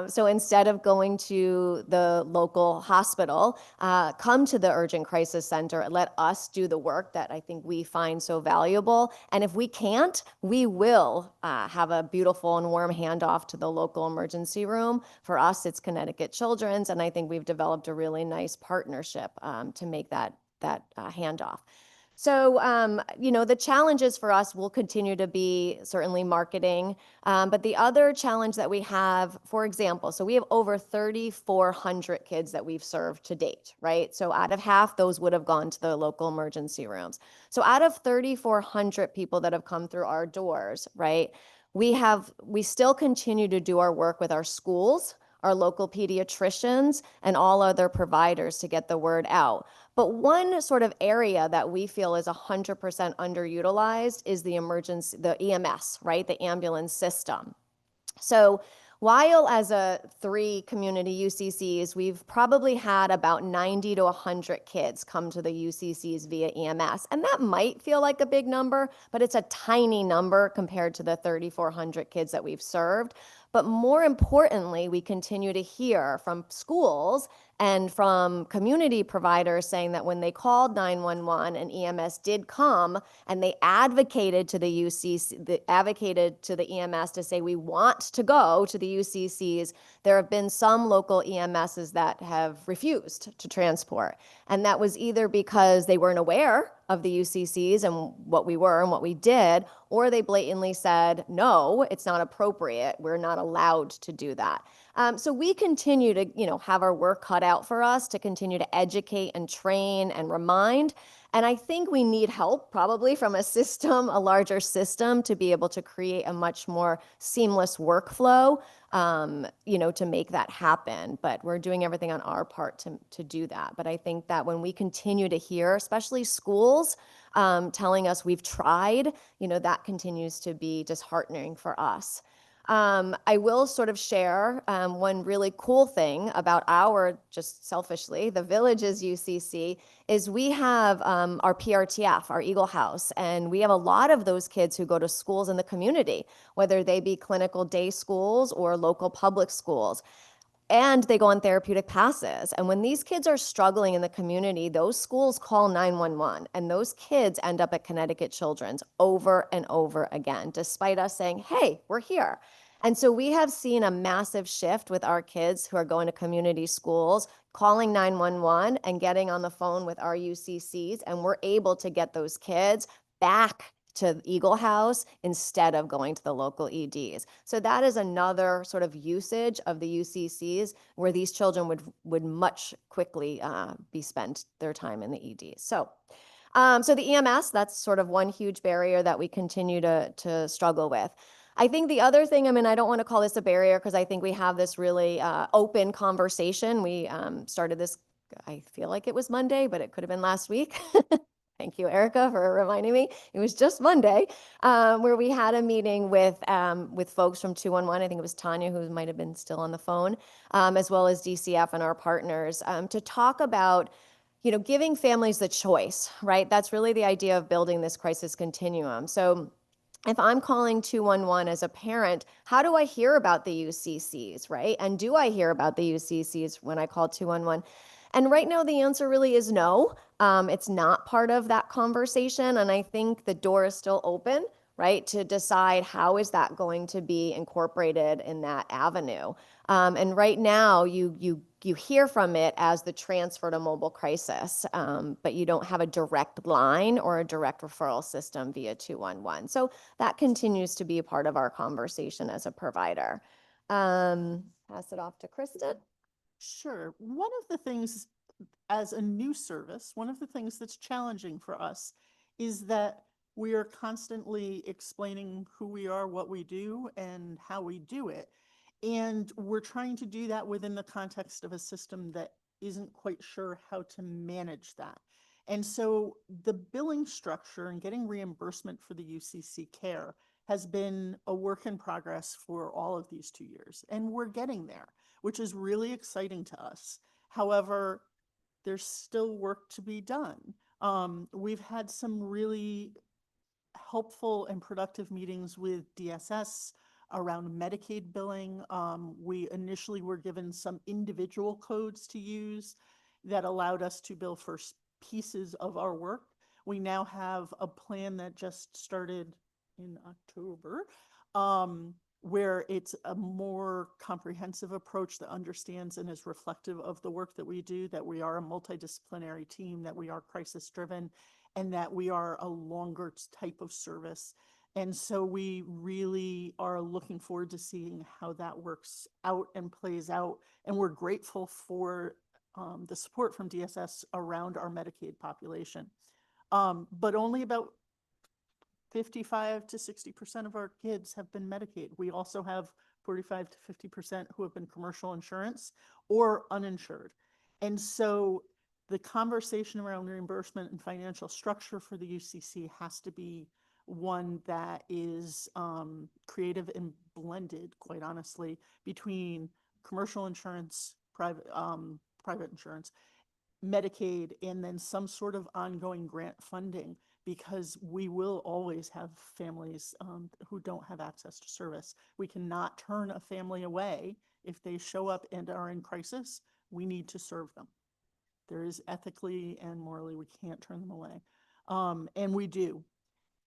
So instead of going to the local hospital, come to the Urgent Crisis Center and let us do the work that I think we find so valuable. And if we can't, we will have a beautiful and warm handoff to the local emergency room. For us, it's Connecticut Children's, and I think we've developed a really nice partnership to make that handoff. So, the challenges for us will continue to be certainly marketing, but the other challenge that we have, for example, so we have over 3,400 kids that we've served to date, right? So out of half, those would have gone to the local emergency rooms. So out of 3,400 people that have come through our doors, right, we still continue to do our work with our schools, our local pediatricians, and all other providers to get the word out. But one sort of area that we feel is 100% underutilized is the EMS, right? The ambulance system. So while as a 3 community UCCs, we've probably had about 90 to 100 kids come to the UCCs via EMS. And that might feel like a big number, but it's a tiny number compared to the 3,400 kids that we've served. But more importantly, we continue to hear from schools and from community providers saying that when they called 911 and EMS did come and they advocated to the EMS to say, we want to go to the UCCs, there have been some local EMSs that have refused to transport. And that was either because they weren't aware of the UCCs and what we were and what we did, or they blatantly said, no, it's not appropriate. We're not allowed to do that. So we continue to, have our work cut out for us to continue to educate and train and remind. And I think we need help probably from a system, a larger system, to be able to create a much more seamless workflow, to make that happen. But we're doing everything on our part to do that. But I think that when we continue to hear, especially schools, telling us we've tried, that continues to be disheartening for us. I will sort of share one really cool thing about just selfishly, the Villages UCC, is we have our PRTF, our Eagle House, and we have a lot of those kids who go to schools in the community, whether they be clinical day schools or local public schools. And they go on therapeutic passes. And when these kids are struggling in the community, those schools call 911, and those kids end up at Connecticut Children's over and over again, despite us saying, hey, we're here. And so we have seen a massive shift with our kids who are going to community schools, calling 911 and getting on the phone with our UCCs, and we're able to get those kids back to Eagle House instead of going to the local EDs. So that is another sort of usage of the UCCs where these children would much quickly be spent their time in the EDs. So the EMS, that's sort of one huge barrier that we continue to struggle with. I think the other thing, I don't want to call this a barrier because I think we have this really open conversation. We started this, I feel like it was Monday, but it could have been last week. Thank you, Erica, for reminding me. It was just Monday, where we had a meeting with folks from 211. I think it was Tanya, who might have been still on the phone, as well as DCF and our partners, to talk about, giving families the choice, right? That's really the idea of building this crisis continuum. So if I'm calling 211 as a parent, how do I hear about the UCCs, right? And do I hear about the UCCs when I call 211? And right now, the answer really is no. It's not part of that conversation. And I think the door is still open, right, to decide how is that going to be incorporated in that avenue. And right now, you hear from it as the transfer to mobile crisis, but you don't have a direct line or a direct referral system via 211. So that continues to be a part of our conversation as a provider. Pass it off to Kristen. Sure. One of the things as a new service, one of the things that's challenging for us is that we are constantly explaining who we are, what we do, and how we do it. And we're trying to do that within the context of a system that isn't quite sure how to manage that. And so the billing structure and getting reimbursement for the UCC care has been a work in progress for all of these 2 years. And we're getting there, which is really exciting to us. However, there's still work to be done. We've had some really helpful and productive meetings with DSS around Medicaid billing. We initially were given some individual codes to use that allowed us to bill for pieces of our work. We now have a plan that just started in October, where it's a more comprehensive approach that understands and is reflective of the work that we do, that we are a multidisciplinary team, that we are crisis driven, and that we are a longer type of service. And so we really are looking forward to seeing how that works out and plays out. And we're grateful for the support from DSS around our Medicaid population. But only about 55 to 60% of our kids have been Medicaid. We also have 45 to 50% who have been commercial insurance or uninsured. And so the conversation around reimbursement and financial structure for the UCC has to be one that is creative and blended, quite honestly, between commercial insurance, private insurance, Medicaid, and then some sort of ongoing grant funding, because we will always have families who don't have access to service. We cannot turn a family away if they show up and are in crisis. We need to serve them. There is ethically and morally, we can't turn them away. And we do.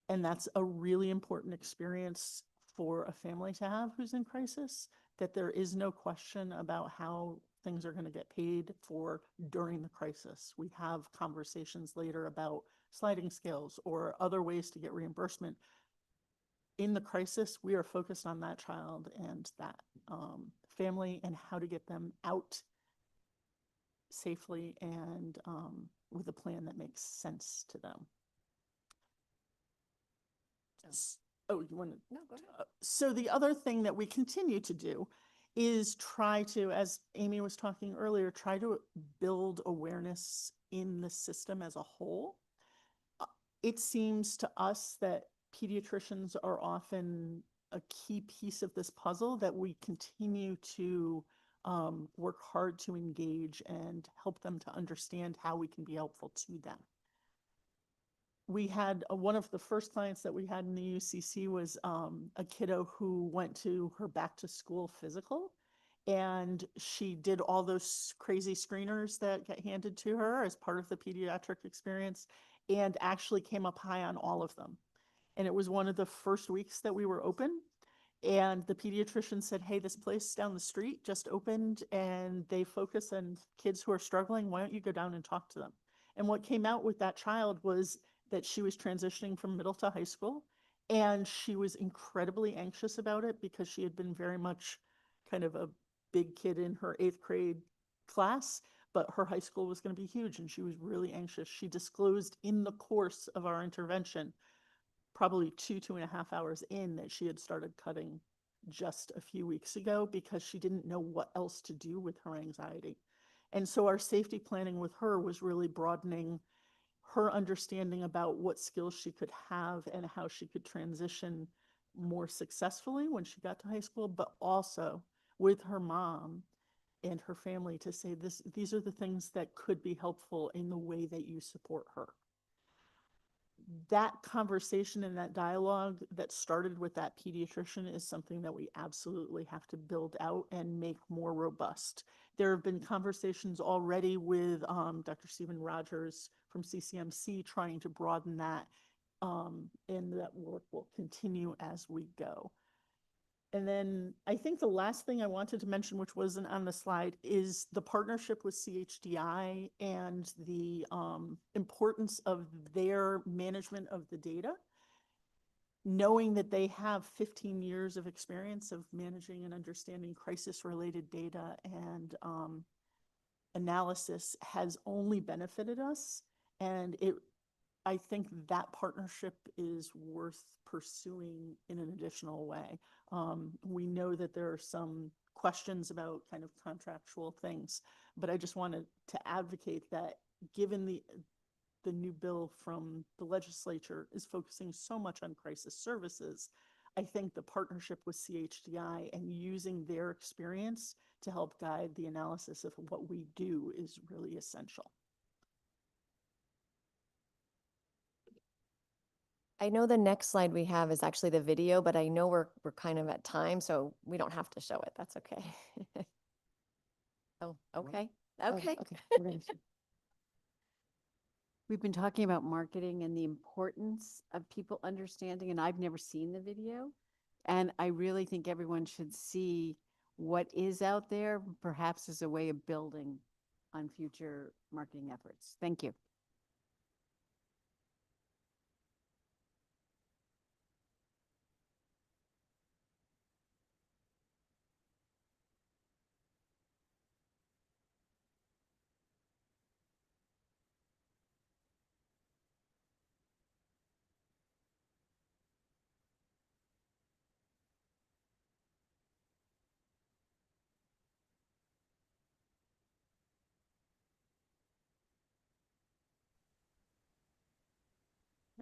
And that's a really important experience for a family to have who's in crisis, that there is no question about how things are going to get paid for during the crisis. We have conversations later about sliding scales or other ways to get reimbursement. In the crisis, we are focused on that child and that family and how to get them out safely and with a plan that makes sense to them. Oh, you want to? No, go ahead. So the other thing that we continue to do is try to, as Amy was talking earlier, try to build awareness in the system as a whole. It seems to us that pediatricians are often a key piece of this puzzle that we continue to work hard to engage and help them to understand how we can be helpful to them. We had one of the first clients that we had in the UCC was a kiddo who went to her back to school physical, and she did all those crazy screeners that get handed to her as part of the pediatric experience and actually came up high on all of them. And it was one of the first weeks that we were open. And the pediatrician said, hey, this place down the street just opened and they focus on kids who are struggling. Why don't you go down and talk to them? And what came out with that child was that she was transitioning from middle to high school. And she was incredibly anxious about it because she had been very much kind of a big kid in her 8th grade class, but her high school was going to be huge and she was really anxious. She disclosed in the course of our intervention, probably 2.5 hours in, that she had started cutting just a few weeks ago because she didn't know what else to do with her anxiety. And so our safety planning with her was really broadening her understanding about what skills she could have and how she could transition more successfully when she got to high school, but also with her mom and her family to say these are the things that could be helpful in the way that you support her. That conversation and that dialogue that started with that pediatrician is something that we absolutely have to build out and make more robust. There have been conversations already with Dr. Stephen Rogers from CCMC trying to broaden that, and that work will continue as we go. And then I think the last thing I wanted to mention, which wasn't on the slide, is the partnership with CHDI and the importance of their management of the data. Knowing that they have 15 years of experience of managing and understanding crisis-related data and analysis has only benefited us. And I think that partnership is worth pursuing in an additional way. We know that there are some questions about kind of contractual things, but I just wanted to advocate that given the new bill from the legislature is focusing so much on crisis services, I think the partnership with CHDI and using their experience to help guide the analysis of what we do is really essential. I know the next slide we have is actually the video, but I know we're kind of at time, so we don't have to show it. That's okay. Oh, okay. Okay. Okay. We've been talking about marketing and the importance of people understanding, and I've never seen the video. And I really think everyone should see what is out there, perhaps as a way of building on future marketing efforts. Thank you.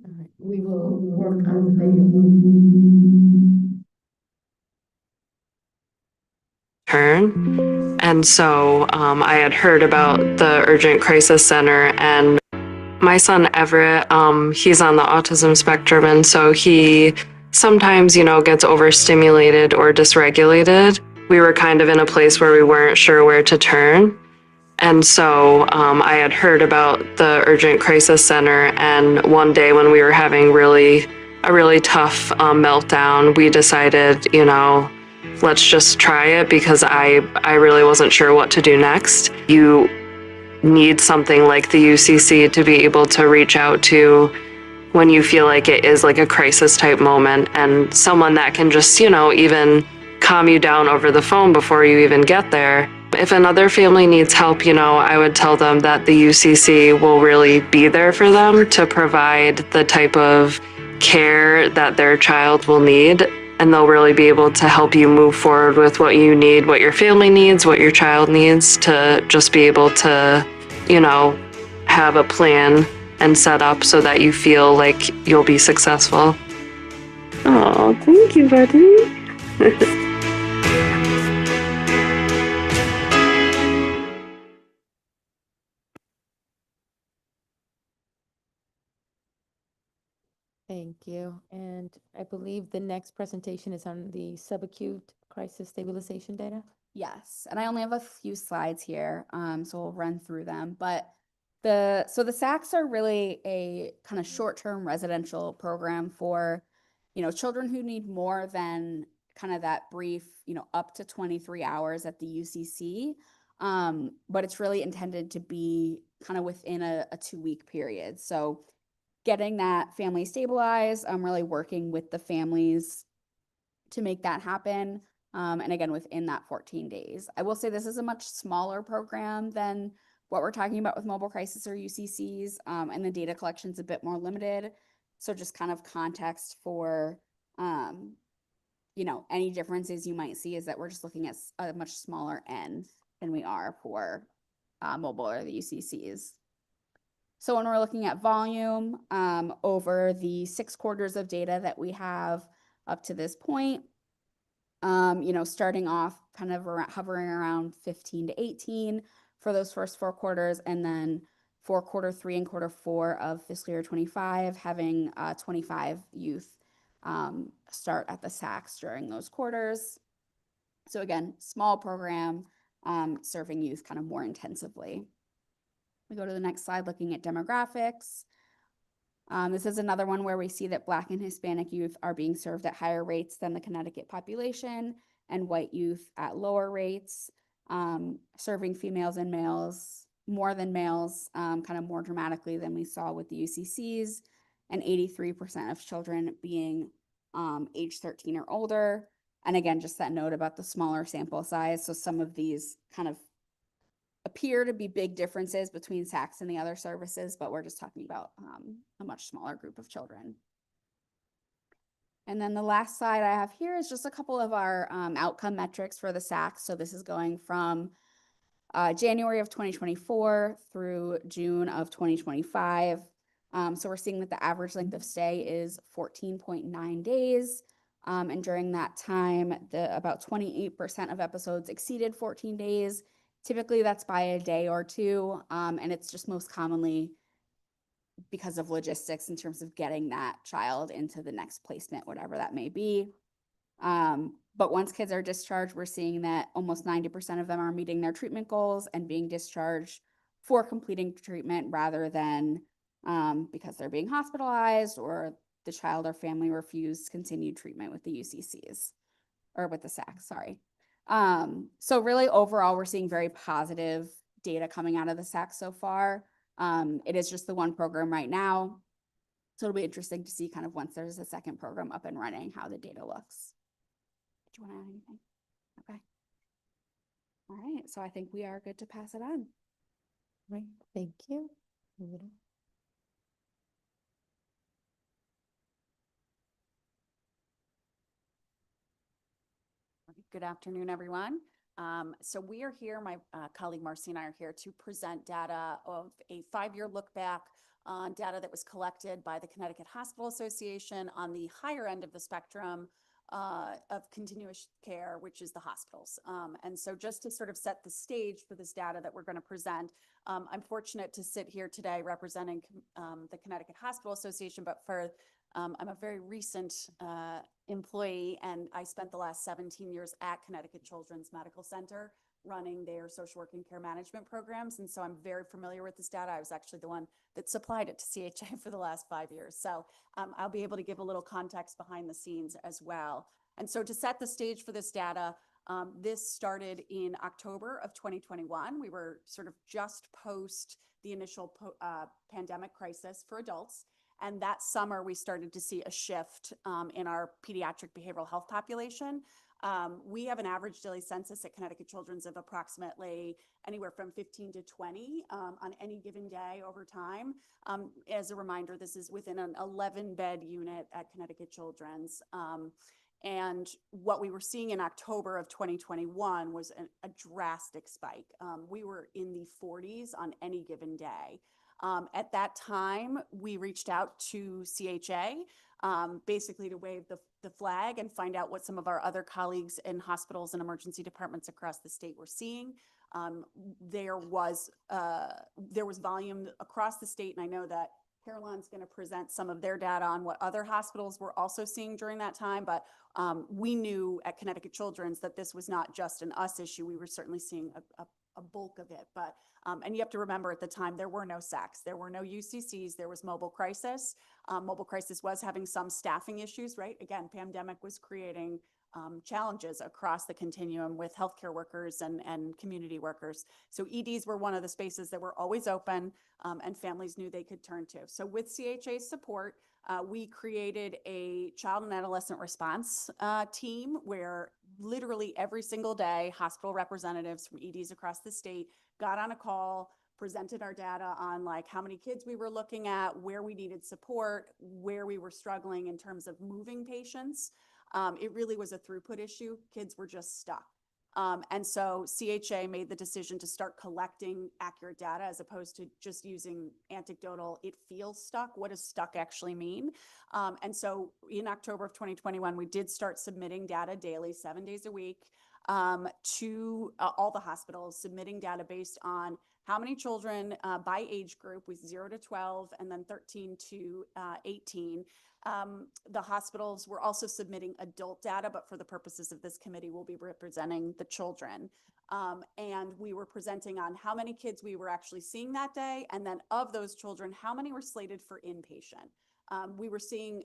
All right, we will work on the video. Turn. And so I had heard about the Urgent Crisis Center, and my son Everett, he's on the autism spectrum, and so he sometimes, gets overstimulated or dysregulated. We were kind of in a place where we weren't sure where to turn. And so I had heard about the Urgent Crisis Center, and one day when we were having a really tough meltdown, we decided, let's just try it, because I really wasn't sure what to do next. You need something like the UCC to be able to reach out to when you feel like it is like a crisis type moment, and someone that can just, even calm you down over the phone before you even get there. If another family needs help, I would tell them that the UCC will really be there for them to provide the type of care that their child will need. And they'll really be able to help you move forward with what you need, what your family needs, what your child needs, to just be able to, have a plan and set up so that you feel like you'll be successful. Oh, thank you, buddy. Thank you. And I believe the next presentation is on the subacute crisis stabilization data. Yes, and I only have a few slides here, so we'll run through them. But so the SACs are really a kind of short-term residential program for, children who need more than kind of that brief, up to 23 hours at the UCC. But it's really intended to be kind of within a 2-week period. So getting that family stabilized, really working with the families to make that happen. And again, within that 14 days. I will say this is a much smaller program than what we're talking about with mobile crisis or UCCs, and the data collection is a bit more limited. So just kind of context for, any differences you might see is that we're just looking at a much smaller N than we are for mobile or the UCCs. So when we're looking at volume, over the 6 quarters of data that we have up to this point, starting off kind of hovering around 15 to 18 for those first 4 quarters, and then for quarter 3 and quarter 4 of fiscal year 25, having 25 youth start at the SACs during those quarters. So again, small program, serving youth kind of more intensively. We go to the next slide looking at demographics. This is another one where we see that Black and Hispanic youth are being served at higher rates than the Connecticut population, and white youth at lower rates, serving females and males more than males, kind of more dramatically than we saw with the UCCs, and 83% of children being age 13 or older. And again, just that note about the smaller sample size. So some of these kind of appear to be big differences between SACs and the other services, but we're just talking about a much smaller group of children. And then the last slide I have here is just a couple of our outcome metrics for the SACs. So this is going from January of 2024 through June of 2025. So we're seeing that the average length of stay is 14.9 days. And during that time, about 28% of episodes exceeded 14 days. Typically, that's by a day or two, and it's just most commonly because of logistics in terms of getting that child into the next placement, whatever that may be. But once kids are discharged, we're seeing that almost 90% of them are meeting their treatment goals and being discharged for completing treatment rather than because they're being hospitalized or the child or family refused continued treatment with the UCCs or with the SACs, sorry. So really overall, we're seeing very positive data coming out of the SAC so far. It is just the one program right now. So it'll be interesting to see kind of once there's a second program up and running, how the data looks. Do you want to add anything? Okay. All right. So I think we are good to pass it on. Right. Thank you. Good afternoon, everyone. So we are here, my colleague Marcy and I are here to present data of a 5-year look back on data that was collected by the Connecticut Hospital Association on the higher end of the spectrum of continuous care, which is the hospitals. And so just to sort of set the stage for this data that we're going to present, I'm fortunate to sit here today representing the Connecticut Hospital Association, but I'm a very recent employee, and I spent the last 17 years at Connecticut Children's Medical Center running their social work and care management programs. And so I'm very familiar with this data. I was actually the one that supplied it to CHA for the last 5 years. So I'll be able to give a little context behind the scenes as well. And so to set the stage for this data, this started in October of 2021. We were sort of just post the initial pandemic crisis for adults. And that summer, we started to see a shift in our pediatric behavioral health population. We have an average daily census at Connecticut Children's of approximately anywhere from 15 to 20 on any given day over time. As a reminder, this is within an 11-bed unit at Connecticut Children's. And what we were seeing in October of 2021 was a drastic spike. We were in the 40s on any given day. At that time, we reached out to CHA, basically to wave the flag and find out what some of our other colleagues in hospitals and emergency departments across the state were seeing. There was volume across the state, and I know that Caroline's going to present some of their data on what other hospitals were also seeing during that time, but we knew at Connecticut Children's that this was not just an us issue. We were certainly seeing a bulk of it, but and you have to remember at the time there were no SACs, there were no UCCs, there was mobile crisis. Mobile crisis was having some staffing issues, right? Again, pandemic was creating challenges across the continuum with healthcare workers and community workers. So EDs were one of the spaces that were always open and families knew they could turn to. So with CHA's support, we created a child and adolescent response team where literally every single day, hospital representatives from EDs across the state got on a call, presented our data on like how many kids we were looking at, where we needed support, where we were struggling in terms of moving patients. It really was a throughput issue. Kids were just stuck. And so CHA made the decision to start collecting accurate data as opposed to just using anecdotal, it feels stuck. What does stuck actually mean? And so in October of 2021, we did start submitting data daily, 7 days a week, to all the hospitals, submitting data based on how many children by age group with 0 to 12 and then 13 to 18. The hospitals were also submitting adult data, but for the purposes of this committee, we'll be representing the children. And we were presenting on how many kids we were actually seeing that day. And then of those children, how many were slated for inpatient. We were seeing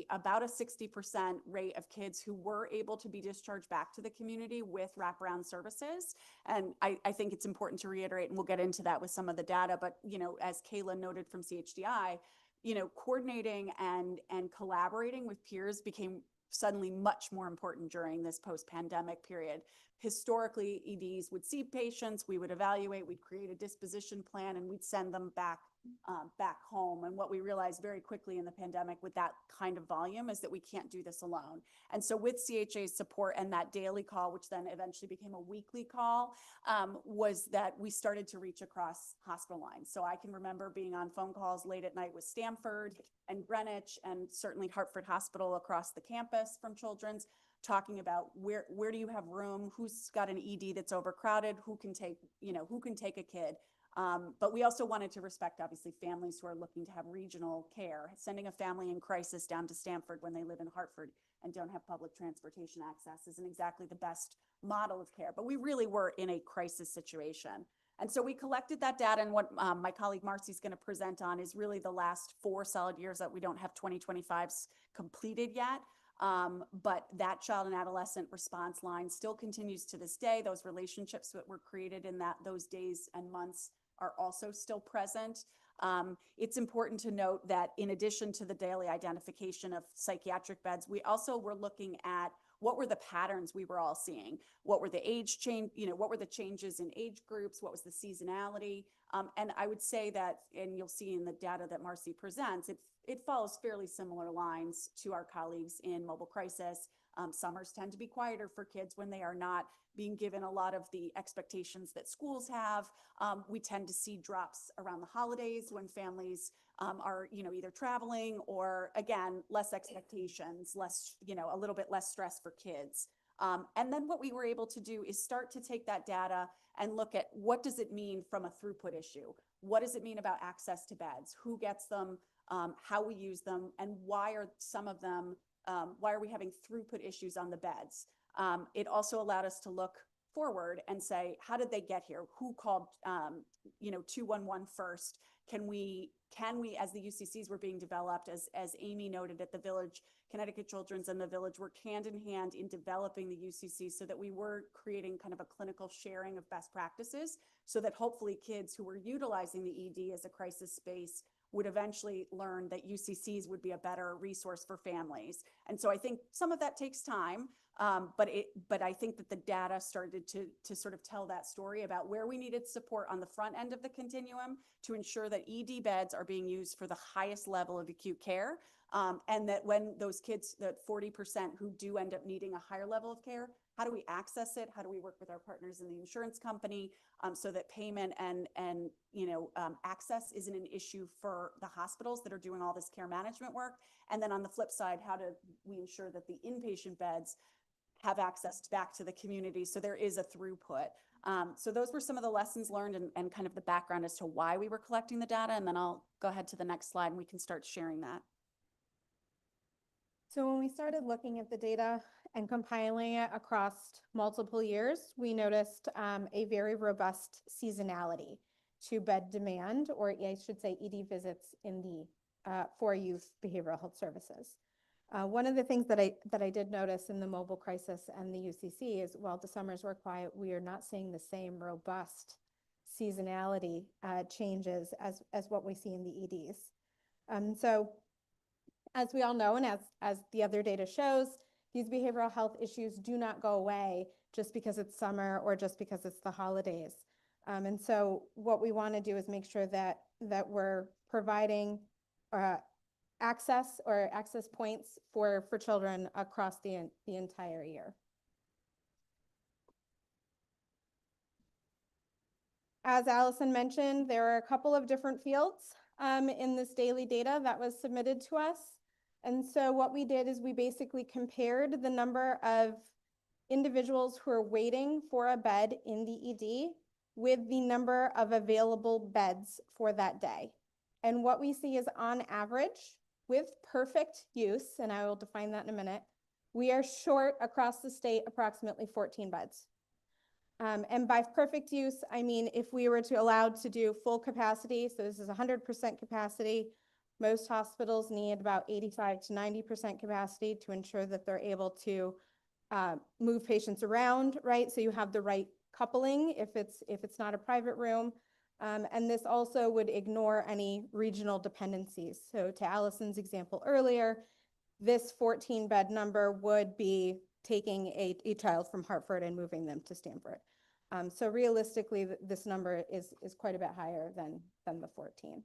about a 60% rate of kids who were able to be discharged back to the community with wraparound services. And I think it's important to reiterate, and we'll get into that with some of the data, but you know, as Kayla noted from CHDI, you know, coordinating and collaborating with peers became suddenly much more important during this post-pandemic period. Historically, EDs would see patients, we would evaluate, we'd create a disposition plan, and we'd send them back home. And what we realized very quickly in the pandemic with that kind of volume is that we can't do this alone. And so with CHA's support and that daily call, which then eventually became a weekly call, was that we started to reach across hospital lines. So I can remember being on phone calls late at night with Stanford and Greenwich and certainly Hartford Hospital across the campus from Children's, talking about where do you have room, who's got an ED that's overcrowded, who can take a kid. But we also wanted to respect, obviously, families who are looking to have regional care. Sending a family in crisis down to Stanford when they live in Hartford and don't have public transportation access isn't exactly the best model of care. But we really were in a crisis situation. And so we collected that data, and what my colleague Marcy's going to present on is really the last 4 solid years that we don't have 2025s completed yet. But that child and adolescent response line still continues to this day. Those relationships that were created in those days and months are also still present. It's important to note that in addition to the daily identification of psychiatric beds, we also were looking at what were the patterns we were all seeing? What were the age change, what were the changes in age groups? What was the seasonality? And I would say that, and you'll see in the data that Marcy presents, it follows fairly similar lines to our colleagues in mobile crisis. Summers tend to be quieter for kids when they are not being given a lot of the expectations that schools have. We tend to see drops around the holidays when families are, either traveling or, again, less expectations, a little bit less stress for kids. And then what we were able to do is start to take that data and look at what does it mean from a throughput issue? What does it mean about access to beds? Who gets them? How we use them? And why are some of them, why are we having throughput issues on the beds? It also allowed us to look forward and say, how did they get here? Who called, 211 first? Can we, as the UCCs were being developed, as Amy noted at the Village, Connecticut Children's and the Village worked hand in hand in developing the UCC so that we were creating kind of a clinical sharing of best practices so that hopefully kids who were utilizing the ED as a crisis space would eventually learn that UCCs would be a better resource for families. And so I think some of that takes time. But I think that the data started to sort of tell that story about where we needed support on the front end of the continuum to ensure that ED beds are being used for the highest level of acute care. And that when those kids, that 40% who do end up needing a higher level of care, how do we access it? How do we work with our partners in the insurance company so that payment and access isn't an issue for the hospitals that are doing all this care management work? And then on the flip side, how do we ensure that the inpatient beds have access back to the community so there is a throughput? So those were some of the lessons learned and kind of the background as to why we were collecting the data. And then I'll go ahead to the next slide and we can start sharing that. So when we started looking at the data and compiling it across multiple years, we noticed a very robust seasonality to bed demand, or I should say ED visits in the for youth behavioral health services. One of the things that I did notice in the mobile crisis and the UCC is while the summers were quiet, we are not seeing the same robust seasonality changes as what we see in the EDs. So as we all know, and as the other data shows, these behavioral health issues do not go away just because it's summer or just because it's the holidays. And so what we want to do is make sure that we're providing access points for children across the entire year. As Allison mentioned, there are a couple of different fields in this daily data that was submitted to us. And so what we did is we basically compared the number of individuals who are waiting for a bed in the ED with the number of available beds for that day. And what we see is on average, with perfect use, and I will define that in a minute, we are short across the state approximately 14 beds. And by perfect use, I mean if we were to allowed to do full capacity, so this is 100% capacity, most hospitals need about 85 to 90% capacity to ensure that they're able to move patients around, right? So you have the right coupling if it's not a private room. And this also would ignore any regional dependencies. So to Allison's example earlier, this 14-bed number would be taking a child from Hartford and moving them to Stanford. So realistically, this number is quite a bit higher than the 14.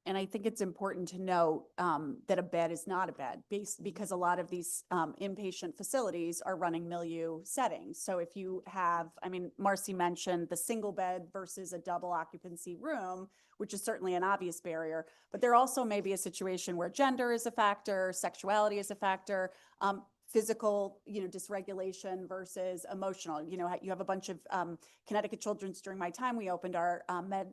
And I think it's important to note that a bed is not a bed because a lot of these inpatient facilities are running milieu settings. So if you have, I mean, Marcy mentioned the single bed versus a double occupancy room, which is certainly an obvious barrier, but there also may be a situation where gender is a factor, sexuality is a factor, physical, dysregulation versus emotional. You have a bunch of Connecticut Children's. During my time, we opened our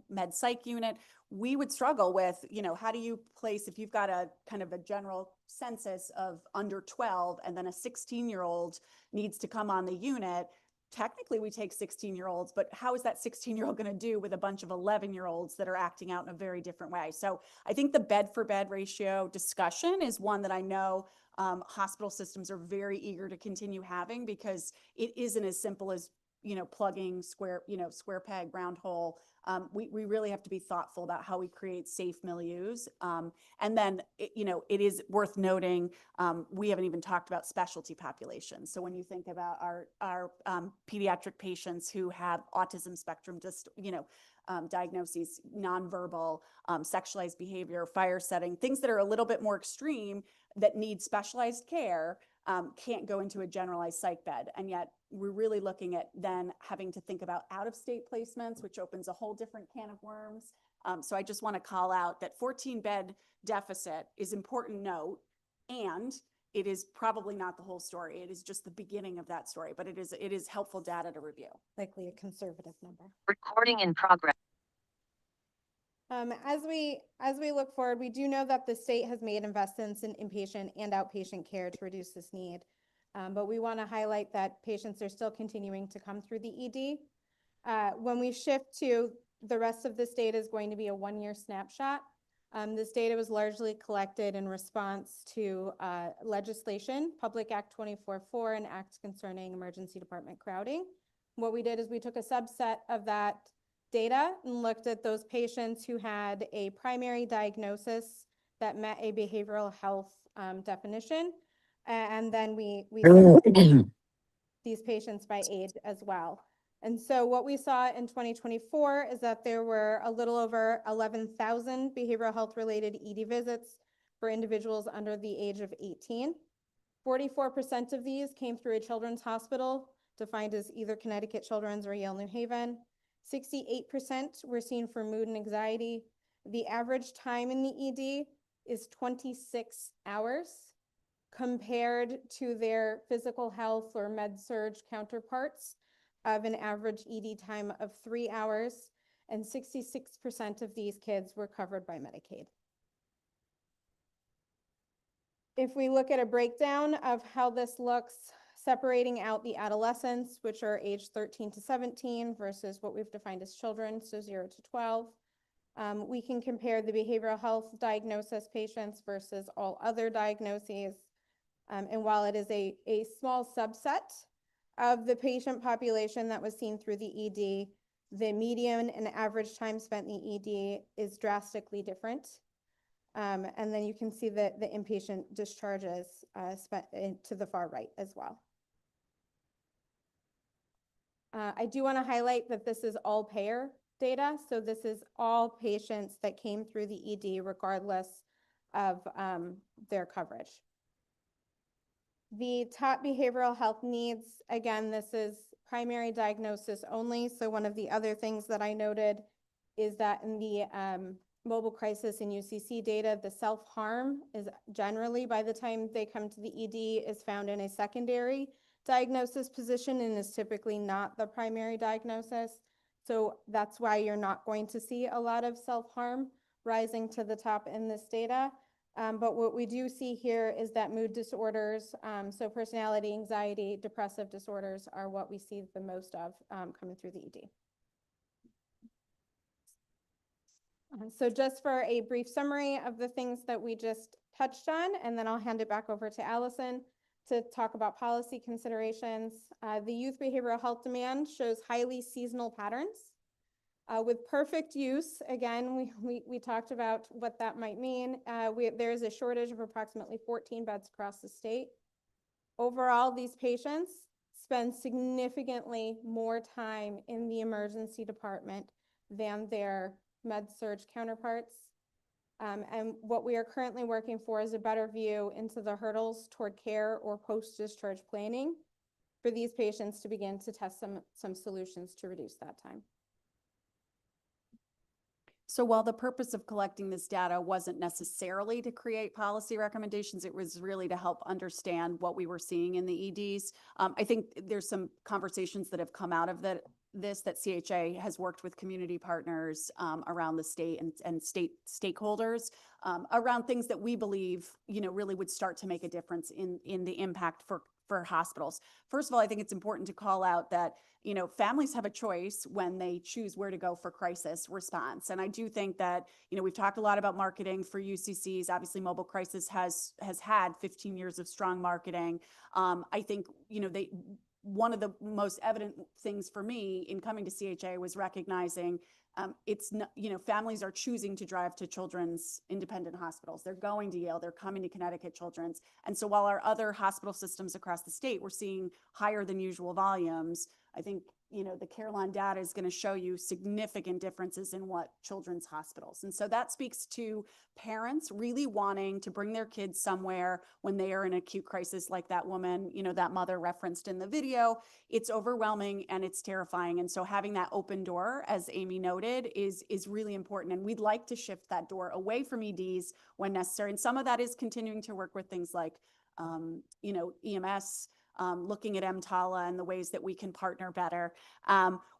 med psych unit. We would struggle with, how do you place, if you've got a kind of a general census of under 12 and then a 16-year-old needs to come on the unit, technically we take 16-year-olds, but how is that 16-year-old going to do with a bunch of 11-year-olds that are acting out in a very different way? So I think the bed for bed ratio discussion is one that I know hospital systems are very eager to continue having because it isn't as simple as, plugging square peg, round hole. We really have to be thoughtful about how we create safe milieus. And then, it is worth noting, we haven't even talked about specialty populations. So when you think about our pediatric patients who have autism spectrum, diagnoses, nonverbal, sexualized behavior, fire setting, things that are a little bit more extreme that need specialized care, can't go into a generalized psych bed. And yet we're really looking at then having to think about out-of-state placements, which opens a whole different can of worms. So I just want to call out that 14-bed deficit is important note, and it is probably not the whole story. It is just the beginning of that story, but it is helpful data to review. Likely a conservative number. Recording in progress. As we look forward, we do know that the state has made investments in inpatient and outpatient care to reduce this need. But we want to highlight that patients are still continuing to come through the ED. When we shift to the rest of this data is going to be a one-year snapshot. This data was largely collected in response to legislation, Public Act 24-4, and acts concerning emergency department crowding. What we did is we took a subset of that data and looked at those patients who had a primary diagnosis that met a behavioral health definition. And then we segregated these patients by age as well. And so what we saw in 2024 is that there were a little over 11,000 behavioral health related ED visits for individuals under the age of 18. 44% of these came through a children's hospital, defined as either Connecticut Children's or Yale New Haven. 68% were seen for mood and anxiety. The average time in the ED is 26 hours compared to their physical health or med-surg counterparts of an average ED time of 3 hours, and 66% of these kids were covered by Medicaid. If we look at a breakdown of how this looks, separating out the adolescents, which are age 13 to 17 versus what we've defined as children, so 0 to 12, we can compare the behavioral health diagnosis patients versus all other diagnoses. And while it is a small subset of the patient population that was seen through the ED, the median and average time spent in the ED is drastically different. And then you can see that the inpatient discharges spent to the far right as well. I do want to highlight that this is all payer data. So this is all patients that came through the ED regardless of their coverage. The top behavioral health needs, again, this is primary diagnosis only. So one of the other things that I noted is that in the mobile crisis and UCC data, the self-harm is generally, by the time they come to the ED, is found in a secondary diagnosis position and is typically not the primary diagnosis. So that's why you're not going to see a lot of self-harm rising to the top in this data. But what we do see here is that mood disorders, so personality, anxiety, depressive disorders are what we see the most of coming through the ED. So just for a brief summary of the things that we just touched on, and then I'll hand it back over to Allison to talk about policy considerations. The youth behavioral health demand shows highly seasonal patterns. With perfect use, again, we talked about what that might mean. There is a shortage of approximately 14 beds across the state. Overall, these patients spend significantly more time in the emergency department than their med-surg counterparts. And what we are currently working for is a better view into the hurdles toward care or post-discharge planning for these patients to begin to test some solutions to reduce that time. So while the purpose of collecting this data wasn't necessarily to create policy recommendations, it was really to help understand what we were seeing in the EDs. I think there's some conversations that have come out of that CHA has worked with community partners around the state and state stakeholders around things that we believe, really would start to make a difference in the impact for hospitals. First of all, I think it's important to call out that, families have a choice when they choose where to go for crisis response. And I do think that, we've talked a lot about marketing for UCCs. Obviously, Mobile Crisis has had 15 years of strong marketing. I think, one of the most evident things for me in coming to CHA was recognizing it's not, families are choosing to drive to children's independent hospitals. They're going to Yale, they're coming to Connecticut Children's. And so while our other hospital systems across the state, we're seeing higher than usual volumes, I think, the Carelon data is going to show you significant differences in what children's hospitals. And so that speaks to parents really wanting to bring their kids somewhere when they are in acute crisis like that woman, that mother referenced in the video. It's overwhelming and it's terrifying. And so having that open door, as Amy noted, is really important. And we'd like to shift that door away from EDs when necessary. And some of that is continuing to work with things like, EMS, looking at EMTALA and the ways that we can partner better.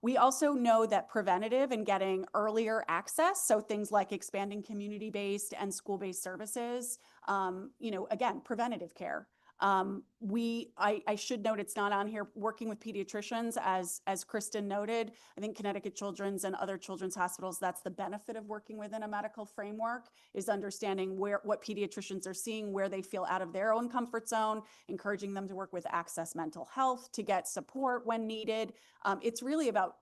We also know that preventative and getting earlier access, so things like expanding community-based and school-based services, again, preventative care. I should note, it's not on here, working with pediatricians, as Kristen noted. I think Connecticut Children's and other children's hospitals, that's the benefit of working within a medical framework, is understanding what pediatricians are seeing, where they feel out of their own comfort zone, encouraging them to work with Access Mental Health to get support when needed. It's really about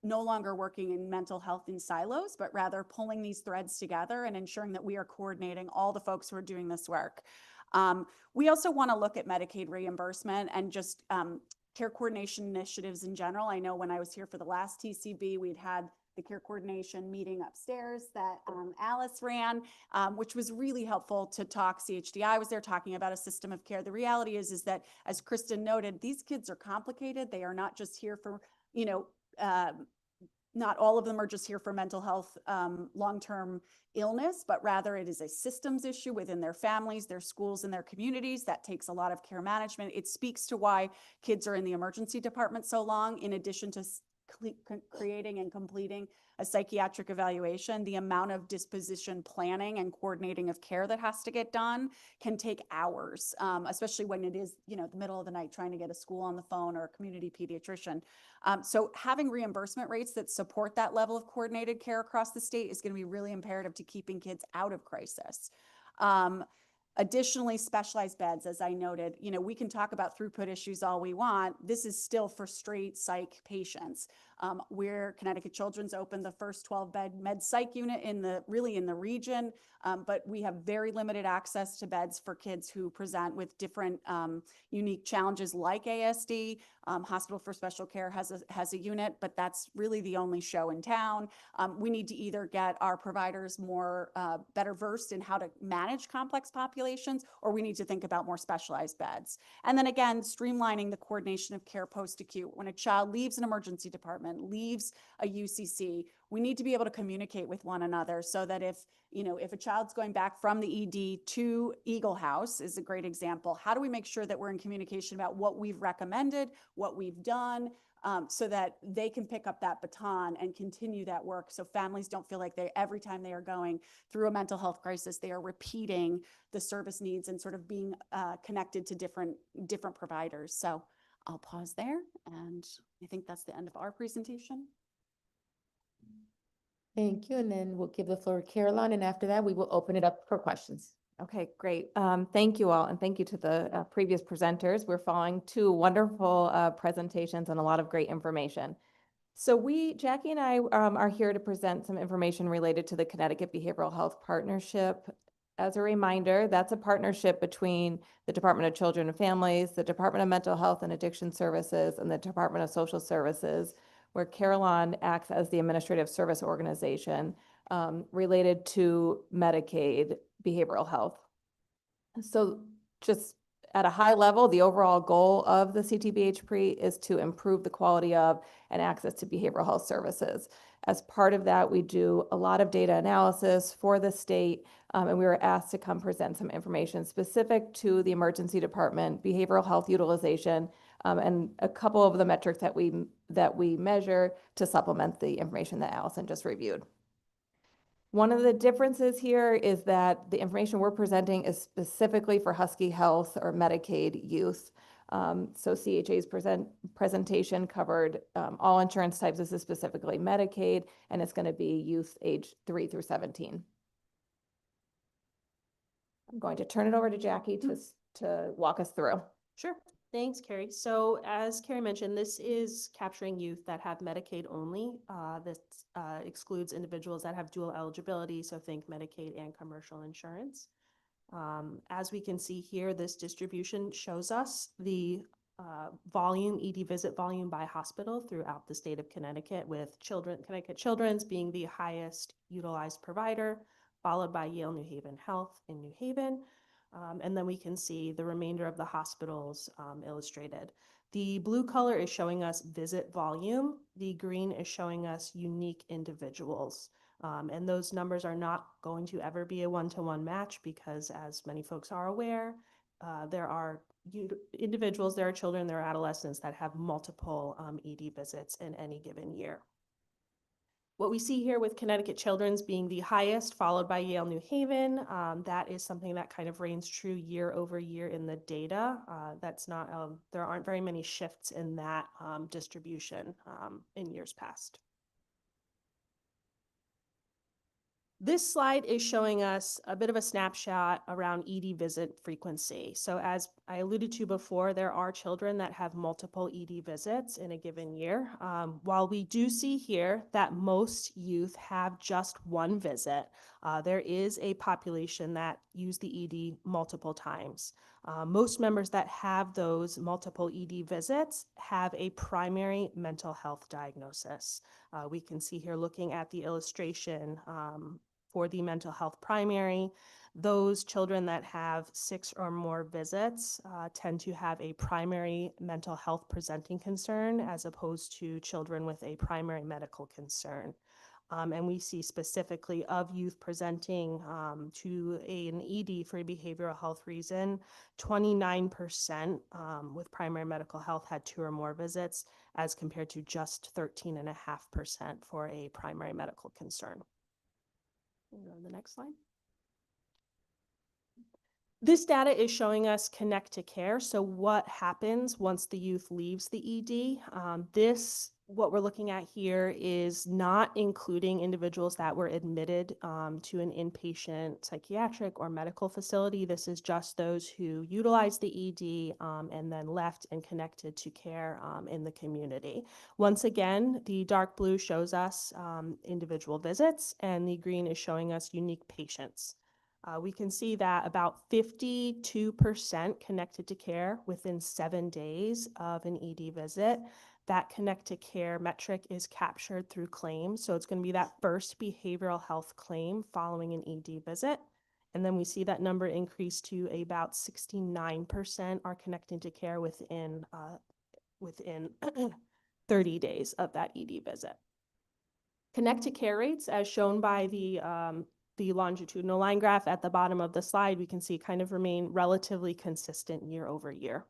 no longer working in mental health in silos, but rather pulling these threads together and ensuring that we are coordinating all the folks who are doing this work. We also want to look at Medicaid reimbursement and just care coordination initiatives in general. I know when I was here for the last TCB, we'd had the care coordination meeting upstairs that Alice ran, which was really helpful to talk. CHDI was there talking about a system of care. The reality is that, as Kristen noted, these kids are complicated. They are not just here for, not all of them are just here for mental health, long-term illness, but rather it is a systems issue within their families, their schools, and their communities that takes a lot of care management. It speaks to why kids are in the emergency department so long, in addition to creating and completing a psychiatric evaluation. The amount of disposition planning and coordinating of care that has to get done can take hours, especially when it is, the middle of the night trying to get a school on the phone or a community pediatrician. So having reimbursement rates that support that level of coordinated care across the state is going to be really imperative to keeping kids out of crisis. Additionally, specialized beds, as I noted, we can talk about throughput issues all we want. This is still for straight psych patients. Where Connecticut Children's opened the first 12-bed med psych unit in the region, but we have very limited access to beds for kids who present with different unique challenges like ASD. Hospital for Special Care has a unit, but that's really the only show in town. We need to either get our providers more better versed in how to manage complex populations, or we need to think about more specialized beds. And then again, streamlining the coordination of care post-acute. When a child leaves an emergency department, leaves a UCC, we need to be able to communicate with one another so that if a child's going back from the ED to Eagle House is a great example. How do we make sure that we're in communication about what we've recommended, what we've done, so that they can pick up that baton and continue that work, so families don't feel like every time they are going through a mental health crisis, they are repeating the service needs and sort of being connected to different providers. So I'll pause there, and I think that's the end of our presentation. Thank you. And then we'll give the floor to Caroline, and after that, we will open it up for questions. Okay, great. Thank you all, and thank you to the previous presenters. We're following two wonderful presentations and a lot of great information. So Jackie and I are here to present some information related to the Connecticut Behavioral Health Partnership. As a reminder, that's a partnership between the Department of Children and Families, the Department of Mental Health and Addiction Services, and the Department of Social Services, where Carillon acts as the administrative service organization related to Medicaid behavioral health. So just at a high level, the overall goal of the CTBHP is to improve the quality of and access to behavioral health services. As part of that, we do a lot of data analysis for the state, and we were asked to come present some information specific to the emergency department, behavioral health utilization, and a couple of the metrics that we measure to supplement the information that Allison just reviewed. One of the differences here is that the information we're presenting is specifically for Husky Health or Medicaid youth. So CHA's presentation covered all insurance types. This is specifically Medicaid, and it's going to be youth age 3 through 17. I'm going to turn it over to Jackie to walk us through. Sure. Thanks, Carrie. So as Carrie mentioned, this is capturing youth that have Medicaid only. This excludes individuals that have dual eligibility, so think Medicaid and commercial insurance. As we can see here, this distribution shows us the volume, ED visit volume by hospital throughout the state of Connecticut, with Connecticut Children's being the highest utilized provider, followed by Yale New Haven Health in New Haven. And then we can see the remainder of the hospitals illustrated. The blue color is showing us visit volume. The green is showing us unique individuals. And those numbers are not going to ever be a one-to-one match because, as many folks are aware, there are individuals, there are children, there are adolescents that have multiple ED visits in any given year. What we see here with Connecticut Children's being the highest, followed by Yale New Haven, that is something that kind of reigns true year over year in the data. That's not, there aren't very many shifts in that distribution in years past. This slide is showing us a bit of a snapshot around ED visit frequency. So as I alluded to before, there are children that have multiple ED visits in a given year. While we do see here that most youth have just one visit, there is a population that use the ED multiple times. Most members that have those multiple ED visits have a primary mental health diagnosis. We can see here looking at the illustration for the mental health primary, those children that have 6 or more visits tend to have a primary mental health presenting concern as opposed to children with a primary medical concern. And we see specifically of youth presenting to an ED for a behavioral health reason, 29% with primary medical health had 2 or more visits as compared to just 13.5% for a primary medical concern. We'll go to the next slide. This data is showing us connect to care. So what happens once the youth leaves the ED? What we're looking at here is not including individuals that were admitted to an inpatient psychiatric or medical facility. This is just those who utilized the ED and then left and connected to care in the community. Once again, the dark blue shows us individual visits and the green is showing us unique patients. We can see that about 52% connected to care within 7 days of an ED visit. That connect to care metric is captured through claims. So it's going to be that first behavioral health claim following an ED visit. And then we see that number increase to about 69% are connecting to care within 30 days of that ED visit. Connect to care rates, as shown by the longitudinal line graph at the bottom of the slide, we can see kind of remain relatively consistent year over year.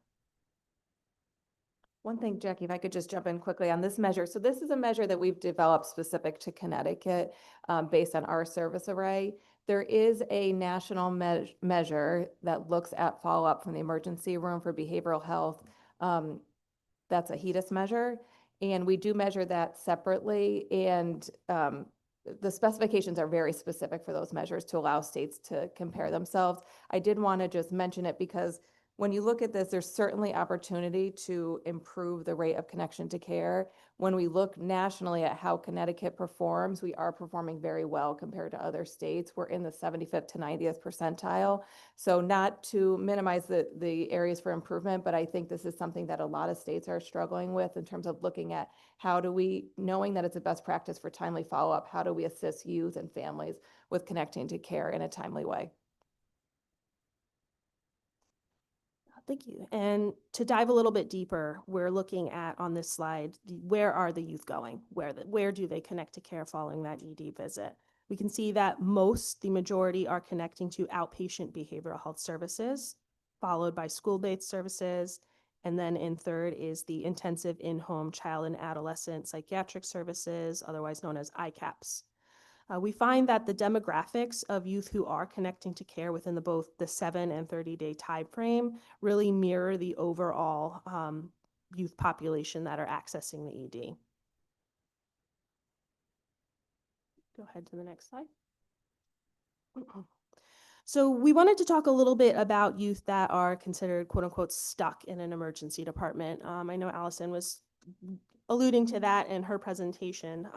One thing, Jackie, if I could just jump in quickly on this measure. So this is a measure that we've developed specific to Connecticut based on our service array. There is a national measure that looks at follow-up from the emergency room for behavioral health. That's a HEDIS measure. And we do measure that separately. And the specifications are very specific for those measures to allow states to compare themselves. I did want to just mention it because when you look at this, there's certainly opportunity to improve the rate of connection to care. When we look nationally at how Connecticut performs, we are performing very well compared to other states. We're in the 75th to 90th percentile. So not to minimize the areas for improvement, but I think this is something that a lot of states are struggling with in terms of looking at how do we, knowing that it's a best practice for timely follow-up, how do we assist youth and families with connecting to care in a timely way? Thank you. And to dive a little bit deeper, we're looking at on this slide, where are the youth going? Where do they connect to care following that ED visit? We can see that the majority are connecting to outpatient behavioral health services, followed by school-based services. And then in third is the intensive in-home child and adolescent psychiatric services, otherwise known as ICAPS. We find that the demographics of youth who are connecting to care within both the 7 and 30-day time frame really mirror the overall youth population that are accessing the ED. Go ahead to the next slide. So we wanted to talk a little bit about youth that are considered quote unquote stuck in an emergency department. I know Allison was alluding to that in her presentation.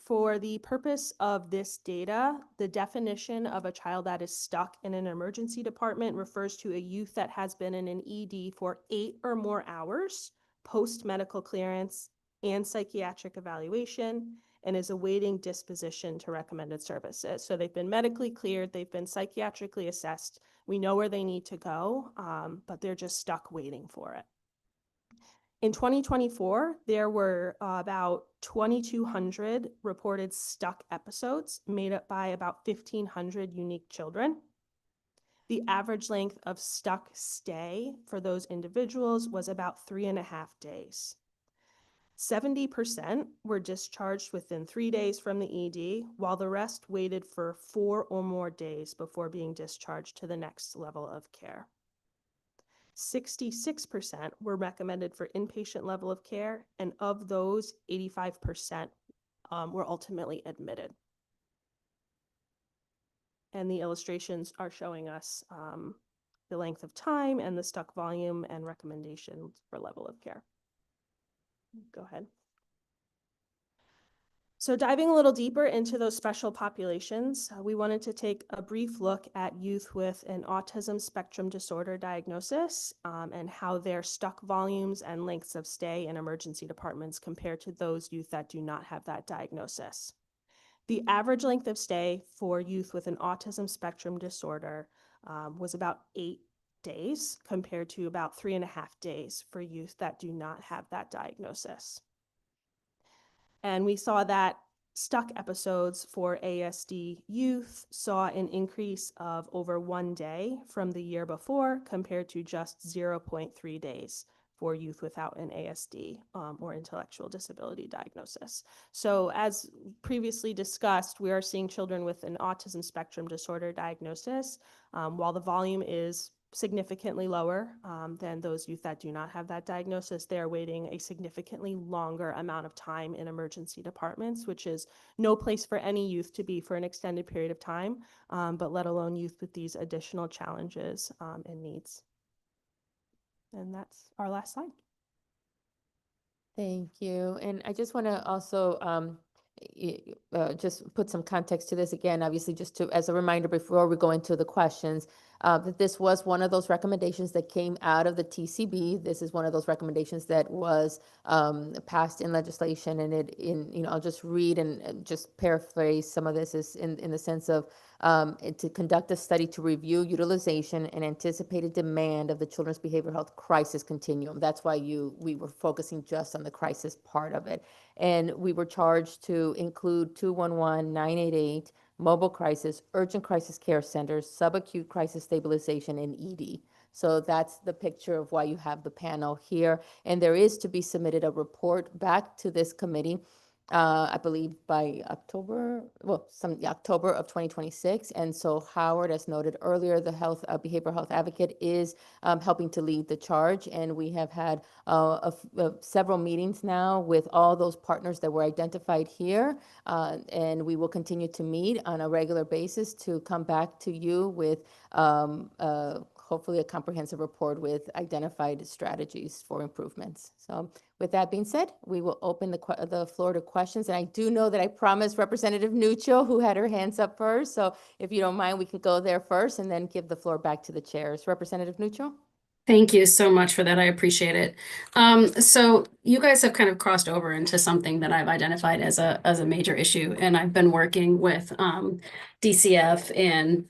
For the purpose of this data, the definition of a child that is stuck in an emergency department refers to a youth that has been in an ED for 8 or more hours post-medical clearance and psychiatric evaluation and is awaiting disposition to recommended services. So they've been medically cleared, they've been psychiatrically assessed, we know where they need to go, but they're just stuck waiting for it. In 2024, there were about 2,200 reported stuck episodes made up by about 1,500 unique children. The average length of stuck stay for those individuals was about 3.5 days. 70% were discharged within 3 days from the ED, while the rest waited for 4 or more days before being discharged to the next level of care. 66% were recommended for inpatient level of care, and of those, 85% were ultimately admitted. And the illustrations are showing us the length of time and the stuck volume and recommendations for level of care. Go ahead. So diving a little deeper into those special populations, we wanted to take a brief look at youth with an autism spectrum disorder diagnosis and how their stuck volumes and lengths of stay in emergency departments compare to those youth that do not have that diagnosis. The average length of stay for youth with an autism spectrum disorder was about 8 days compared to about 3.5 days for youth that do not have that diagnosis. And we saw that stuck episodes for ASD youth saw an increase of over 1 day from the year before compared to just 0.3 days for youth without an ASD or intellectual disability diagnosis. So as previously discussed, we are seeing children with an autism spectrum disorder diagnosis. While the volume is significantly lower than those youth that do not have that diagnosis, they are waiting a significantly longer amount of time in emergency departments, which is no place for any youth to be for an extended period of time, but let alone youth with these additional challenges and needs. And that's our last slide. Thank you. And I just want to also just put some context to this again, obviously, just to as a reminder before we go into the questions, that this was one of those recommendations that came out of the TCB. This is one of those recommendations that was passed in legislation, and I'll just read and just paraphrase some of this is in the sense of to conduct a study to review utilization and anticipated demand of the children's behavioral health crisis continuum. That's why we were focusing just on the crisis part of it. And we were charged to include 211, 988, mobile crisis, urgent crisis care centers, subacute crisis stabilization, and ED. So that's the picture of why you have the panel here. And there is to be submitted a report back to this committee, I believe by October of 2026. And so Howard, as noted earlier, the behavioral health advocate is helping to lead the charge. And we have had several meetings now with all those partners that were identified here. And we will continue to meet on a regular basis to come back to you with hopefully a comprehensive report with identified strategies for improvements. So with that being said, we will open the floor to questions. And I do know that I promised Representative Nuccio, who had her hands up first. So if you don't mind, we can go there first and then give the floor back to the chairs. Representative Nuccio? Thank you so much for that. I appreciate it. So you guys have kind of crossed over into something that I've identified as a major issue, and I've been working with DCF and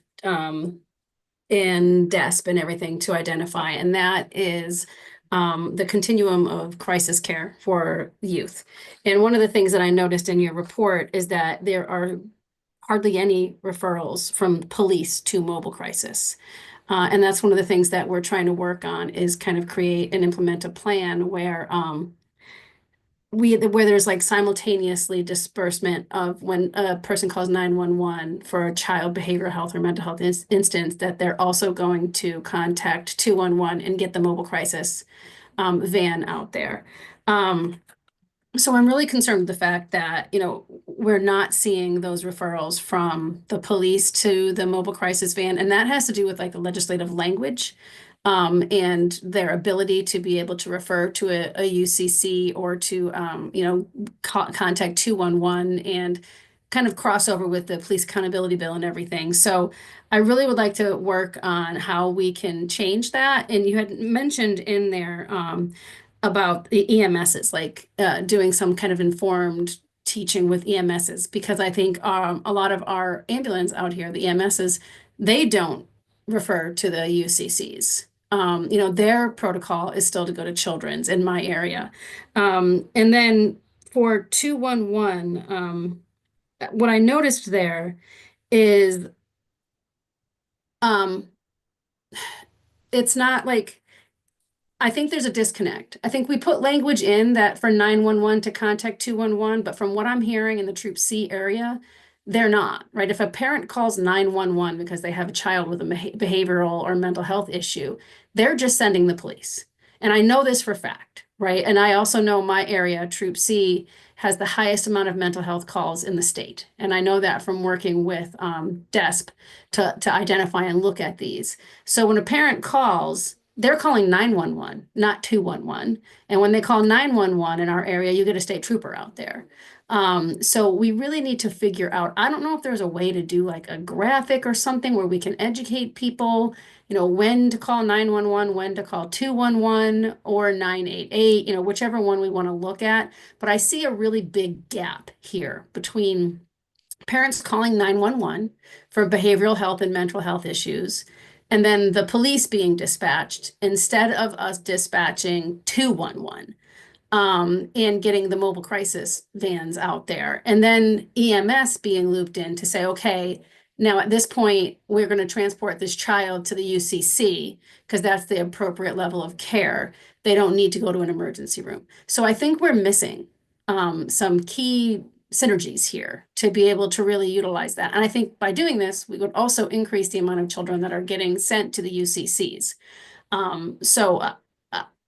DESP and everything to identify, and that is the continuum of crisis care for youth. And one of the things that I noticed in your report is that there are hardly any referrals from police to mobile crisis. And that's one of the things that we're trying to work on is kind of create and implement a plan where there's like simultaneously disbursement of when a person calls 911 for a child behavioral health or mental health instance, that they're also going to contact 211 and get the mobile crisis van out there. So I'm really concerned with the fact that, we're not seeing those referrals from the police to the mobile crisis van. And that has to do with like the legislative language and their ability to be able to refer to a UCC or to, contact 211 and kind of crossover with the police accountability bill and everything. So I really would like to work on how we can change that. And you had mentioned in there about the EMSs, like doing some kind of informed teaching with EMSs, because I think a lot of our ambulance out here, the EMSs, they don't refer to the UCCs. Their protocol is still to go to children's in my area. And then for 211, what I noticed there is it's not like, I think there's a disconnect. I think we put language in that for 911 to contact 211, but from what I'm hearing in the Troop C area, they're not, right? If a parent calls 911 because they have a child with a behavioral or mental health issue, they're just sending the police. And I know this for a fact. right? And I also know my area, Troop C, has the highest amount of mental health calls in the state. And I know that from working with DESP to identify and look at these. So when a parent calls, they're calling 911, not 211. And when they call 911 in our area, you get a state trooper out there. So we really need to figure out, I don't know if there's a way to do like a graphic or something where we can educate people, you know, when to call 911, when to call 211 or 988, you know, whichever one we want to look at. But I see a really big gap here between parents calling 911 for behavioral health and mental health issues, and then the police being dispatched instead of us dispatching 211 and getting the mobile crisis vans out there. And then EMS being looped in to say, okay, now at this point, we're going to transport this child to the UCC because that's the appropriate level of care. They don't need to go to an emergency room. So I think we're missing some key synergies here to be able to really utilize that. And I think by doing this, we would also increase the amount of children that are getting sent to the UCCs.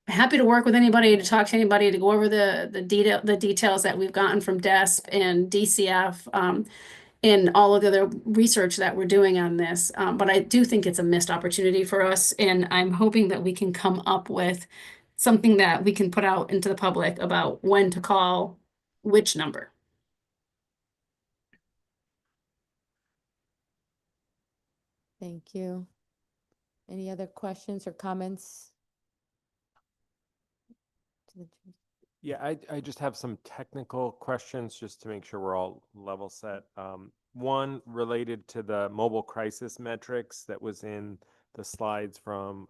Happy to work with anybody, to talk to anybody, to go over the details that we've gotten from DESP and DCF, and all of the other research that we're doing on this. But I do think it's a missed opportunity for us, and I'm hoping that we can come up with something that we can put out into the public about when to call which number. Thank you. Any other questions or comments? Yeah, I just have some technical questions just to make sure we're all level set. One related to the mobile crisis metrics that was in the slides from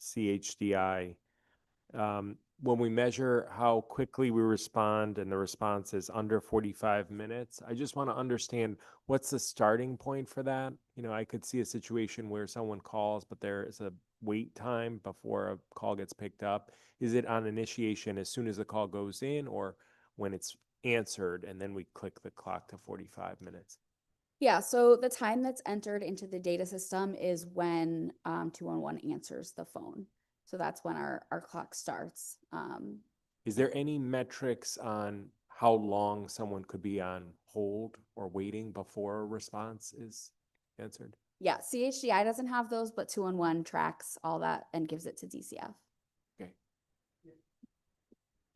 CHDI. When we measure how quickly we respond and the response is under 45 minutes, I just want to understand what's the starting point for that. You know, I could see a situation where someone calls, but there is a wait time before a call gets picked up. Is it on initiation as soon as the call goes in, or when it's answered and then we click the clock to 45 minutes? Yeah, so the time that's entered into the data system is when 211 answers the phone. So that's when our clock starts. Is there any metrics on how long someone could be on hold or waiting before a response is answered? Yeah, CHDI doesn't have those, but 211 tracks all that and gives it to DCF. Okay.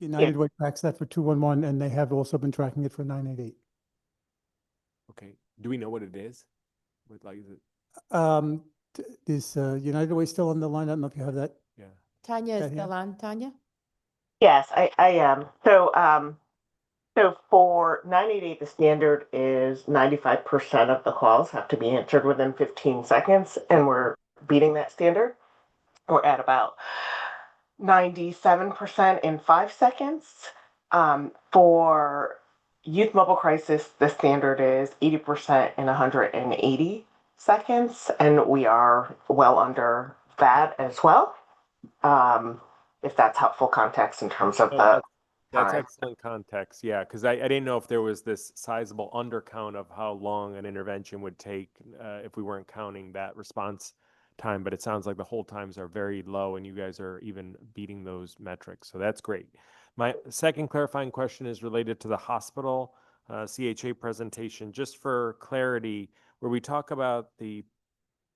United Way tracks that for 211, and they have also been tracking it for 988. Okay. Do we know what it is? Is it? Is United Way still on the line? I don't know if you have that. Yeah. Tanya is still on. Tanya? Yes, I am. So for 988, the standard is 95% of the calls have to be answered within 15 seconds, and we're beating that standard. We're at about 97% in 5 seconds. For youth mobile crisis, the standard is 80% in 180 seconds, and we are well under that as well. If that's helpful context in terms of the That's time. excellent context. Yeah, because I didn't know if there was this sizable undercount of how long an intervention would take if we weren't counting that response time. But it sounds like the hold times are very low, and you guys are even beating those metrics. So that's great. My second clarifying question is related to the hospital CHA presentation. Just for clarity, where we talk about the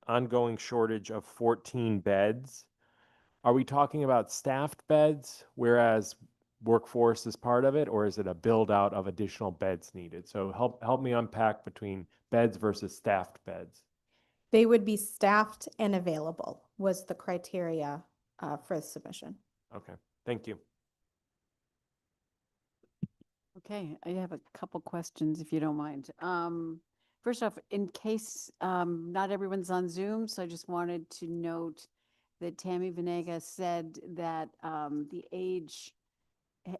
ongoing shortage of 14 beds, are we talking about staffed beds, whereas workforce is part of it, or is it a build out of additional beds needed? So help me unpack between beds versus staffed beds. They would be staffed and available was the criteria for the submission. Okay, thank you. Okay, I have a couple questions if you don't mind. First off, in case not everyone's on Zoom, so I just wanted to note that Tammy Venegas said that the age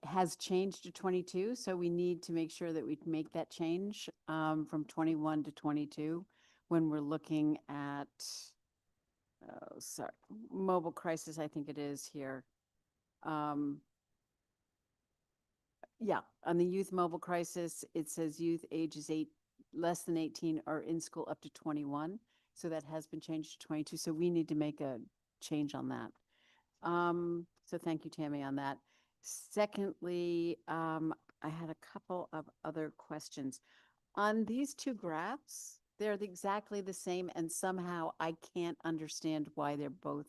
has changed to 22, so we need to make sure that we make that change from 21 to 22 when we're looking at, mobile crisis, I think it is here. Yeah, on the youth mobile crisis, it says youth ages less than 18 are in school up to 21. So that has been changed to 22. So we need to make a change on that. So thank you, Tammy, on that. Secondly, I had a couple of other questions. On these two graphs, they're exactly the same, and somehow I can't understand why they're both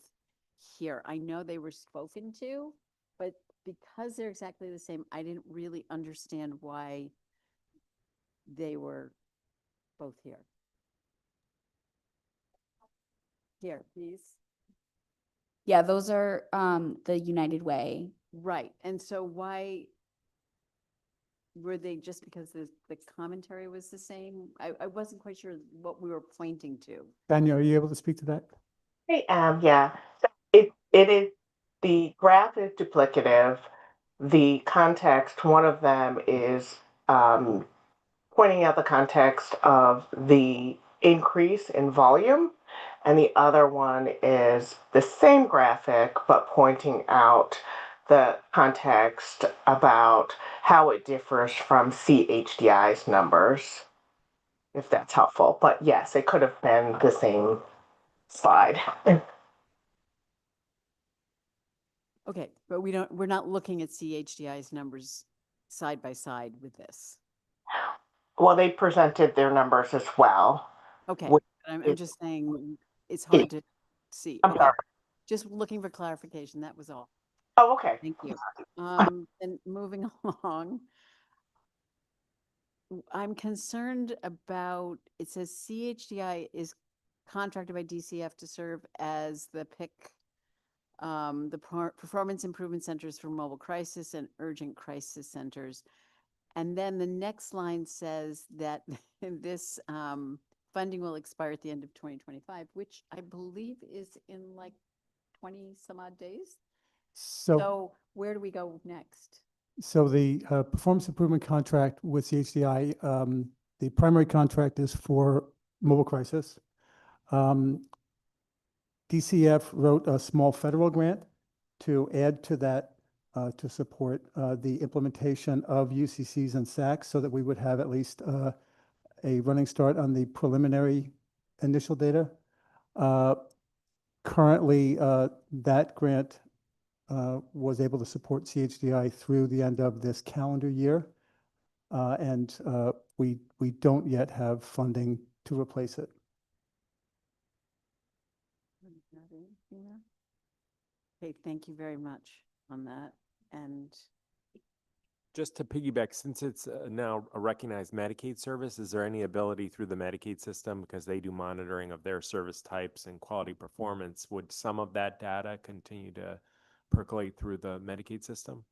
here. I know they were spoken to, but because they're exactly the same, I didn't really understand why they were both here. Here, please. Yeah, those are the United Way. Right, and so why were they just because the commentary was the same? I wasn't quite sure what we were pointing to. Daniel, are you able to speak to that? Hey, yeah. So it is, the graph is duplicative. The context, one of them is pointing out the context of the increase in volume, and the other one is the same graphic but pointing out the context about how it differs from CHDI's numbers, if that's helpful. But yes, it could have been the same slide. Okay, but we're not looking at CHDI's numbers side by side with this. Well, they presented their numbers as well. Okay, which I'm is- just saying it's hard to see. I'm Okay, sorry. just looking for clarification, that was all. Oh, okay. Thank you. And moving along, I'm concerned about, it says CHDI is contracted by DCF to serve as the PIC, Performance Improvement Centers for Mobile Crisis and Urgent Crisis Centers. And then the next line says that this funding will expire at the end of 2025, which I believe is in like 20 some odd days. So where do we go next? So the performance improvement contract with CHDI, the primary contract is for mobile crisis. DCF wrote a small federal grant to add to that to support the implementation of UCCs and SACs so that we would have at least a running start on the preliminary initial data. Currently, that grant was able to support CHDI through the end of this calendar year. And we don't yet have funding to replace it. Okay, thank you very much on that. And Just to piggyback, since it's now a recognized Medicaid service, is there any ability through the Medicaid system, because they do monitoring of their service types and quality performance, would some of that data continue to percolate through the Medicaid system?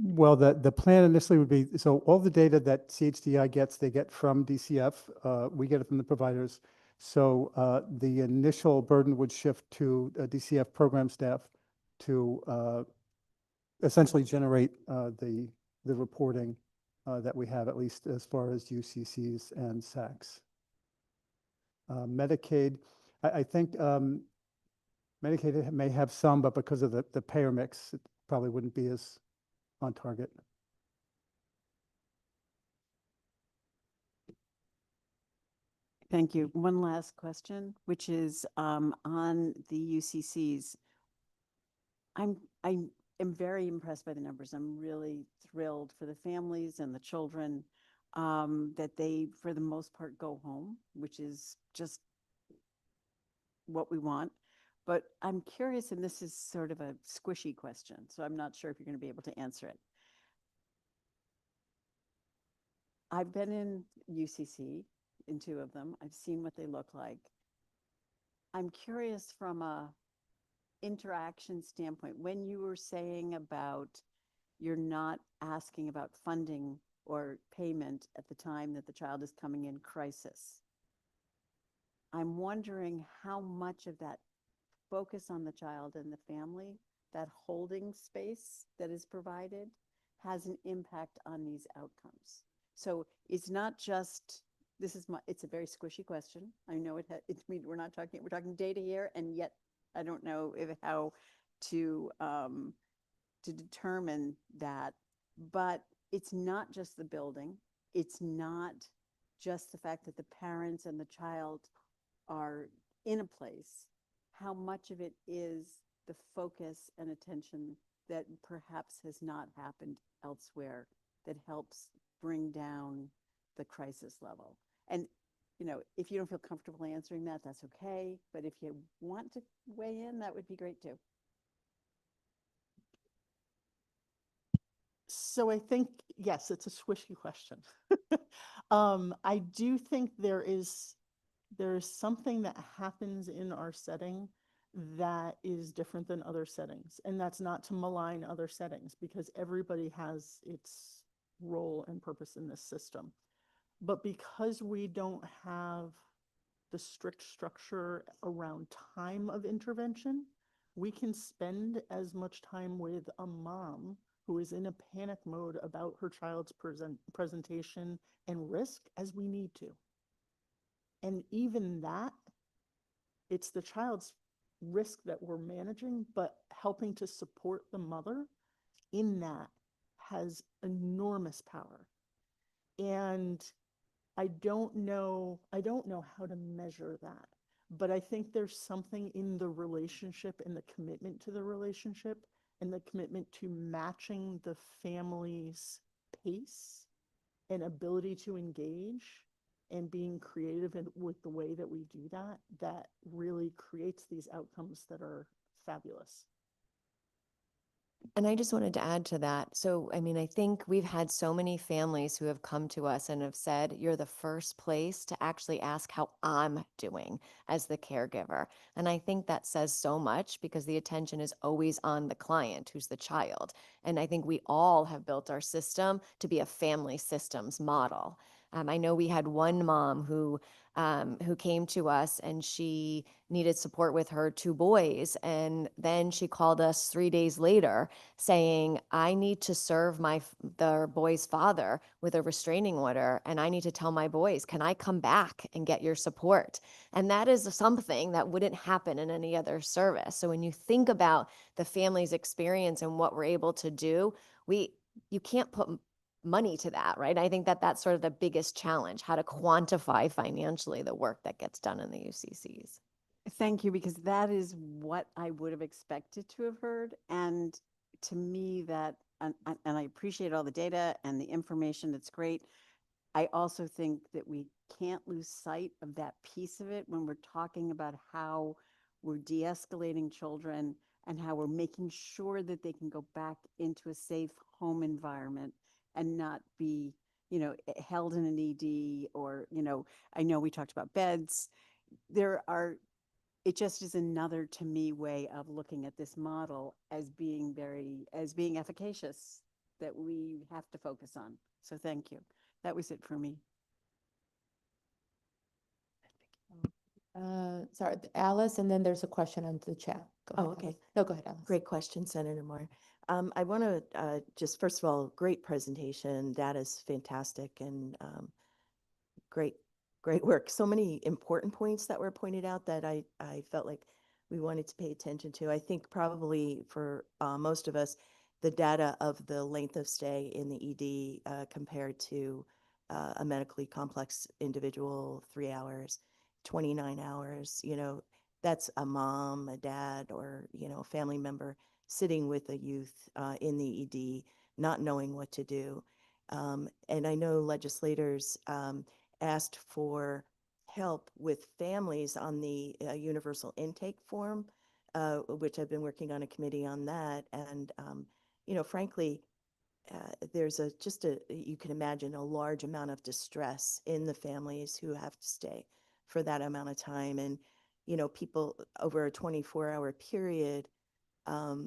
Well, the plan initially would be, so all the data that CHDI gets, they get from DCF. We get it from the providers. So the initial burden would shift to DCF program staff to essentially generate the reporting that we have, at least as far as UCCs and SACs. Medicaid, I think Medicaid may have some, but because of the payer mix, it probably wouldn't be as on target. thank you. One last question, which is on the UCCs. I am very impressed by the numbers. I'm really thrilled for the families and the children that they, for the most part, go home, which is just what we want. But I'm curious, and this is sort of a squishy question, so I'm not sure if you're going to be able to answer it. I've been in UCC, in 2 of them. I've seen what they look like. I'm curious from a interaction standpoint, when you were saying about you're not asking about funding or payment at the time that the child is coming in crisis, I'm wondering how much of that focus on the child and the family, that holding space that is provided, has an impact on these outcomes. So it's not just, it's a very squishy question. I know we're talking data here, and yet I don't know how to determine that. But it's not just the building. It's not just the fact that the parents and the child are in a place. How much of it is the focus and attention that perhaps has not happened elsewhere that helps bring down the crisis level? And, you know, if you don't feel comfortable answering that, that's okay. But if you want to weigh in, that would be great too. So I think, yes, it's a squishy question. I do think there is something that happens in our setting that is different than other settings. And that's not to malign other settings, because everybody has its role and purpose in this system. But because we don't have the strict structure around time of intervention, we can spend as much time with a mom who is in a panic mode about her child's presentation and risk as we need to. And even that, it's the child's risk that we're managing, but helping to support the mother in that has enormous power. And I don't know how to measure that, but I think there's something in the relationship and the commitment to the relationship and the commitment to matching the family's pace and ability to engage and being creative with the way that we do that, that really creates these outcomes that are fabulous. And I just wanted to add to that. So, I mean, I think we've had so many families who have come to us and have said, you're the first place to actually ask how I'm doing as the caregiver. And I think that says so much, because the attention is always on the client, who's the child. And I think we all have built our system to be a family systems model. I know we had one mom who came to us, and she needed support with her 2 boys. And then she called us 3 days later saying, I need to serve the boy's father with a restraining order, and I need to tell my boys, can I come back and get your support? And that is something that wouldn't happen in any other service. So when you think about the family's experience and what we're able to do, you can't put money to that, right? I think that that's sort of the biggest challenge, how to quantify financially the work that gets done in the UCCs. Thank you, because that is what I would have expected to have heard. And to me, that, and I appreciate all the data and the information, it's great. I also think that we can't lose sight of that piece of it when we're talking about how we're de-escalating children and how we're making sure that they can go back into a safe home environment and not be, you know, held in an ED, or, you know, I know we talked about beds. It just is another, to me, way of looking at this model as being efficacious, that we have to focus on. So thank you. That was it for me. Sorry, Alice, and then there's a question on the chat. Go ahead, okay. Alice. No, go ahead, Alice. Great question, Senator Moore. I want to just, first of all, great presentation. Data's fantastic, and great work. So many important points that were pointed out that I felt like we wanted to pay attention to. I think probably for most of us, the data of the length of stay in the ED compared to a medically complex individual, 3 hours, 29 hours, you know, that's a mom, a dad, or, you know, a family member sitting with a youth in the ED, not knowing what to do. And I know legislators asked for help with families on the universal intake form, which I've been working on a committee on that. And, you know, frankly, there's you can imagine a large amount of distress in the families who have to stay for that amount of time. And, you know, people over a 24-hour period,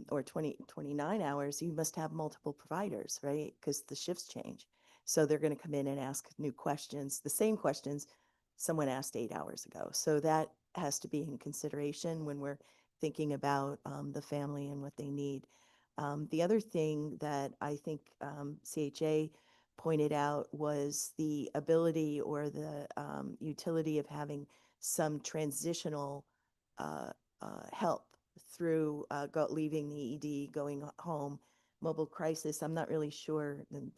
or 29 hours, you must have multiple providers, right? Because the shifts change. So they're going to come in and ask new questions, the same questions someone asked 8 hours ago. So that has to be in consideration when we're thinking about the family and what they need. The other thing that I think CHA pointed out was the ability or the utility of having some transitional help through leaving the ED, going home, mobile crisis. I'm not really sure, and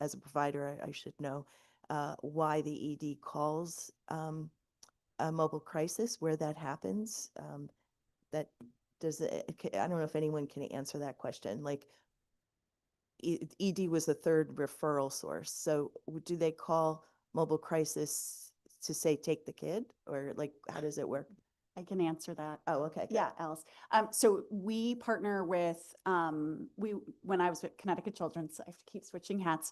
as a provider, I should know why the ED calls a mobile crisis, where that happens. That I don't know if anyone can answer that question. Like, ED was the third referral source. So do they call mobile crisis to say, take the kid? Or like, how does it work? I can answer that. Oh, okay. good. Yeah, Alice. So we partner with, when I was at Connecticut Children's, I keep switching hats.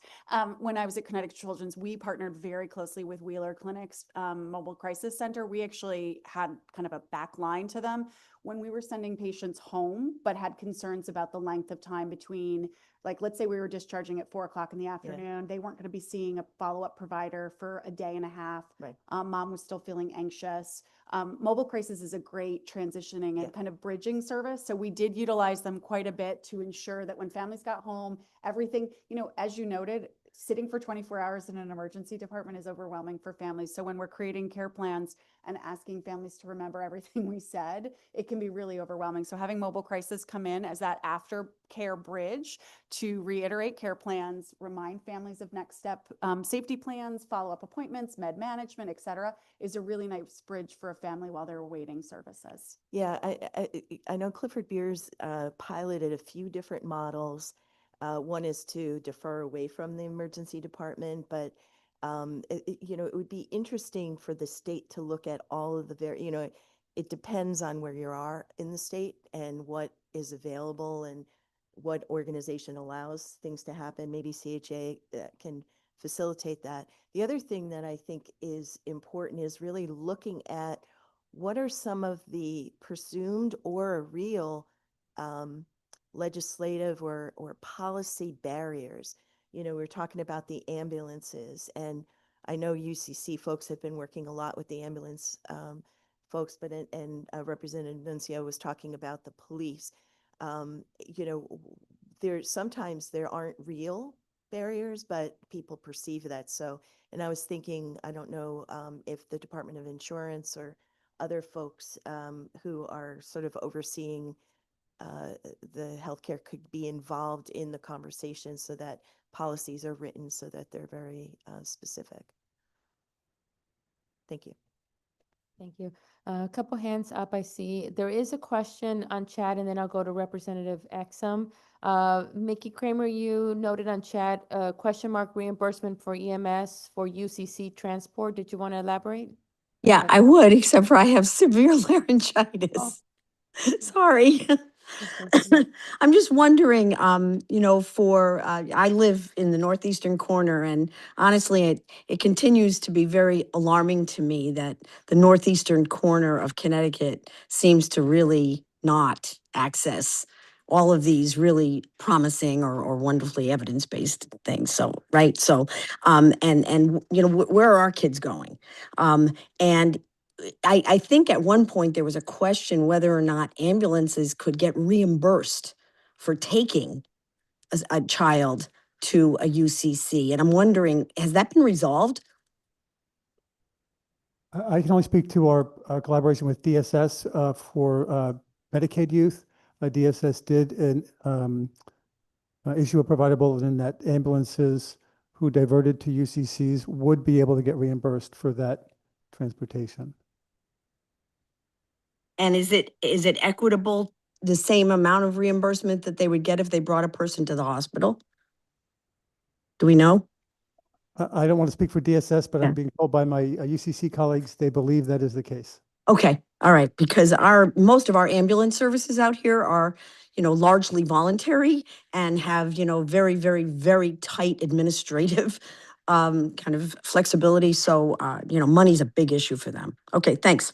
When I was at Connecticut Children's, we partnered very closely with Wheeler Clinic's Mobile Crisis Center. We actually had kind of a back line to them when we were sending patients home, but had concerns about the length of time between, like, let's say we were discharging at 4 o'clock in the afternoon. They weren't going to be seeing a follow-up provider for a day and a half. Right. Mom was still feeling anxious. Mobile Crisis is a great transitioning and kind of bridging service. So we did utilize them quite a bit to ensure that when families got home, everything, as you noted, sitting for 24 hours in an emergency department is overwhelming for families. So when we're creating care plans and asking families to remember everything we said, it can be really overwhelming. So having Mobile Crisis come in as that aftercare bridge to reiterate care plans, remind families of next step safety plans, follow-up appointments, med management, et cetera, is a really nice bridge for a family while they're awaiting services. Yeah, I know Clifford Beers piloted a few different models. One is to defer away from the emergency department, but it would be interesting for the state to look at all of the it depends on where you are in the state and what is available and what organization allows things to happen. Maybe CHA can facilitate that. The other thing that I think is important is really looking at what are some of the presumed or real legislative or policy barriers. We're talking about the ambulances, and I know UCC folks have been working a lot with the ambulance folks, but Representative Nuncio was talking about the police. Sometimes there aren't real barriers, but people perceive that. So, and I was thinking, I don't know if the Department of Insurance or other folks who are sort of overseeing the healthcare could be involved in the conversation so that policies are written so that they're very specific. Thank you. Thank you. A couple hands up I see. There is a question on chat, and then I'll go to Representative Exum. Mickey Kramer, you noted on chat, question mark reimbursement for EMS for UCC transport. Did you want to elaborate? Yeah, I would, except for I have severe laryngitis. Sorry. I'm just wondering, I live in the northeastern corner, and honestly, it continues to be very alarming to me that the northeastern corner of Connecticut seems to really not access all of these really promising or wonderfully evidence-based things. So, right. So, where are our kids going? And I think at one point there was a question whether or not ambulances could get reimbursed for taking a child to a UCC. And I'm wondering, has that been resolved? I can only speak to our collaboration with DSS for Medicaid youth. DSS did issue a provider bulletin that ambulances who diverted to UCCs would be able to get reimbursed for that transportation. And is it equitable, the same amount of reimbursement that they would get if they brought a person to the hospital? Do we know? I don't want to speak for DSS, but I'm being told by my UCC colleagues, they believe that is the case. Okay, all right, because most of our ambulance services out here are, largely voluntary and have, very, very, very tight administrative kind of flexibility. So, money's a big issue for them. Okay, thanks.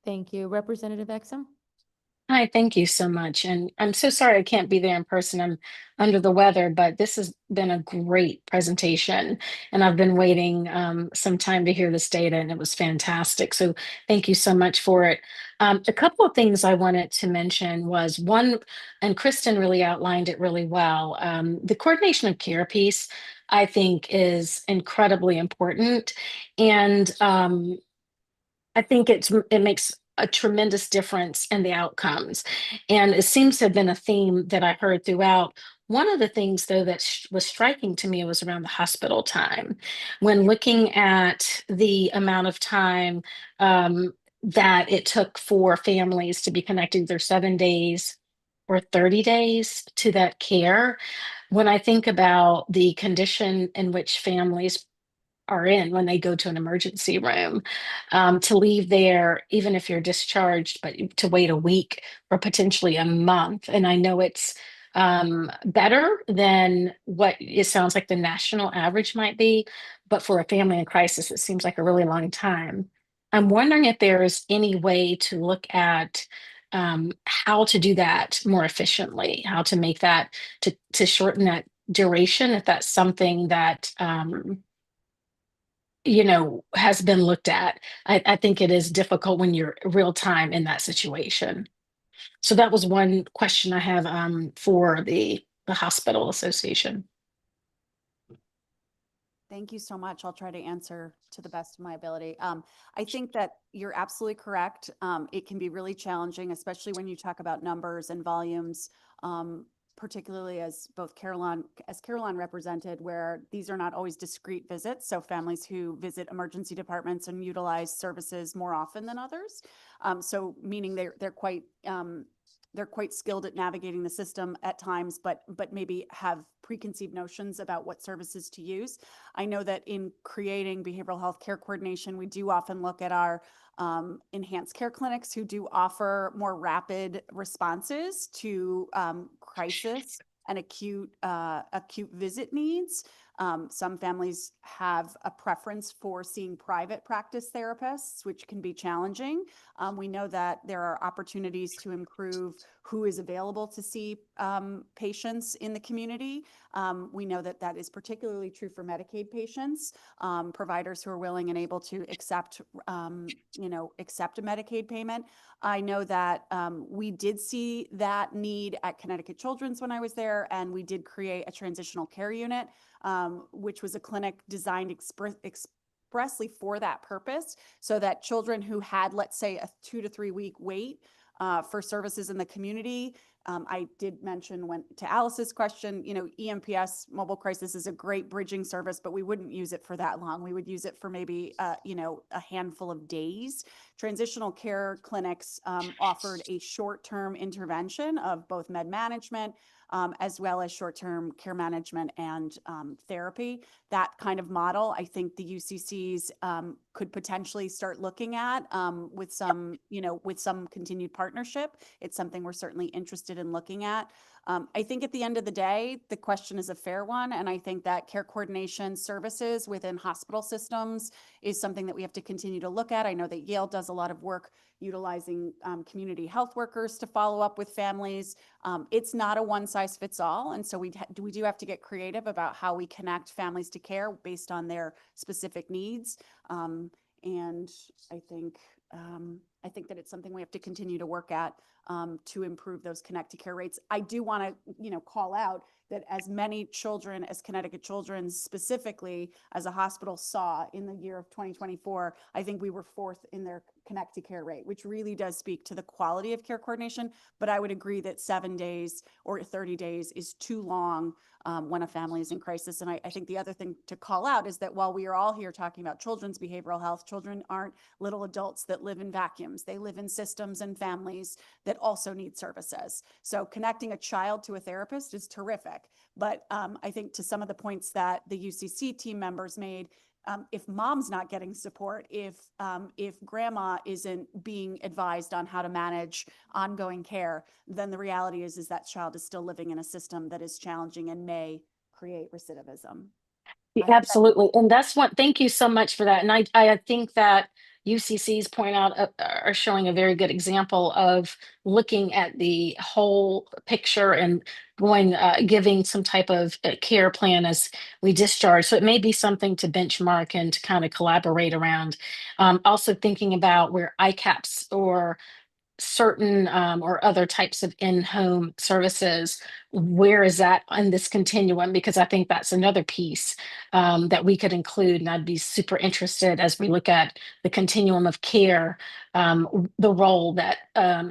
Thank you. Representative Exum? Hi, thank you so much. And I'm so sorry I can't be there in person. I'm under the weather, but this has been a great presentation. And I've been waiting some time to hear this data, and it was fantastic. So thank you so much for it. A couple of things I wanted to mention was one, and Kristen really outlined it really well. The coordination of care piece, I think, is incredibly important. And I think it makes a tremendous difference in the outcomes. And it seems to have been a theme that I heard throughout. One of the things, though, that was striking to me was around the hospital time. When looking at the amount of time that it took for families to be connected either 7 days or 30 days to that care. When I think about the condition in which families are in when they go to an emergency room, to leave there, even if you're discharged, but to wait a week or potentially a month. And I know it's better than what it sounds like the national average might be, but for a family in crisis, it seems like a really long time. I'm wondering if there is any way to look at how to do that more efficiently, how to make that to shorten that duration, if that's something that has been looked at. I think it is difficult when you're real time in that situation. So that was one question I have for the hospital association. Thank you so much. I'll try to answer to the best of my ability. I think that you're absolutely correct. It can be really challenging, especially when you talk about numbers and volumes, particularly as Caroline represented, where these are not always discrete visits. So families who visit emergency departments and utilize services more often than others. So meaning they're quite skilled at navigating the system at times, but maybe have preconceived notions about what services to use. I know that in creating behavioral health care coordination, we do often look at our enhanced care clinics who do offer more rapid responses to crisis and acute visit needs. Some families have a preference for seeing private practice therapists, which can be challenging. We know that there are opportunities to improve who is available to see patients in the community. We know that that is particularly true for Medicaid patients, providers who are willing and able to accept a Medicaid payment. I know that we did see that need at Connecticut Children's when I was there, and we did create a transitional care unit, which was a clinic designed expressly for that purpose, so that children who had, let's say, a 2 to 3 week wait for services in the community. I did mention to Alice's question, EMPS mobile crisis is a great bridging service, but we wouldn't use it for that long. We would use it for maybe, a handful of days. Transitional care clinics offered a short-term intervention of both med management, as well as short-term care management and therapy. That kind of model, I think the UCCs could potentially start looking at with some continued partnership. It's something we're certainly interested in looking at. I think at the end of the day, the question is a fair one, and I think that care coordination services within hospital systems is something that we have to continue to look at. I know that Yale does a lot of work utilizing community health workers to follow up with families. It's not a one-size-fits-all, and so we do have to get creative about how we connect families to care based on their specific needs. And I think that it's something we have to continue to work at to improve those connect to care rates. I do want to, call out that as many children as Connecticut Children's specifically as a hospital saw in the year of 2024, I think we were 4th in their connect to care rate, which really does speak to the quality of care coordination. But I would agree that 7 days or 30 days is too long when a family is in crisis. And I think the other thing to call out is that while we are all here talking about children's behavioral health, children aren't little adults that live in vacuums. They live in systems and families that also need services. So connecting a child to a therapist is terrific. But I think to some of the points that the UCC team members made, if mom's not getting support, if grandma isn't being advised on how to manage ongoing care, then the reality is that child is still living in a system that is challenging and may create recidivism. Absolutely. And that's what, thank you so much for that. And I think that UCC's point out are showing a very good example of looking at the whole picture and giving some type of care plan as we discharge. So it may be something to benchmark and to kind of collaborate around. Also thinking about where ICAPS or certain or other types of in-home services, where is that on this continuum? Because I think that's another piece that we could include, and I'd be super interested as we look at the continuum of care, the role that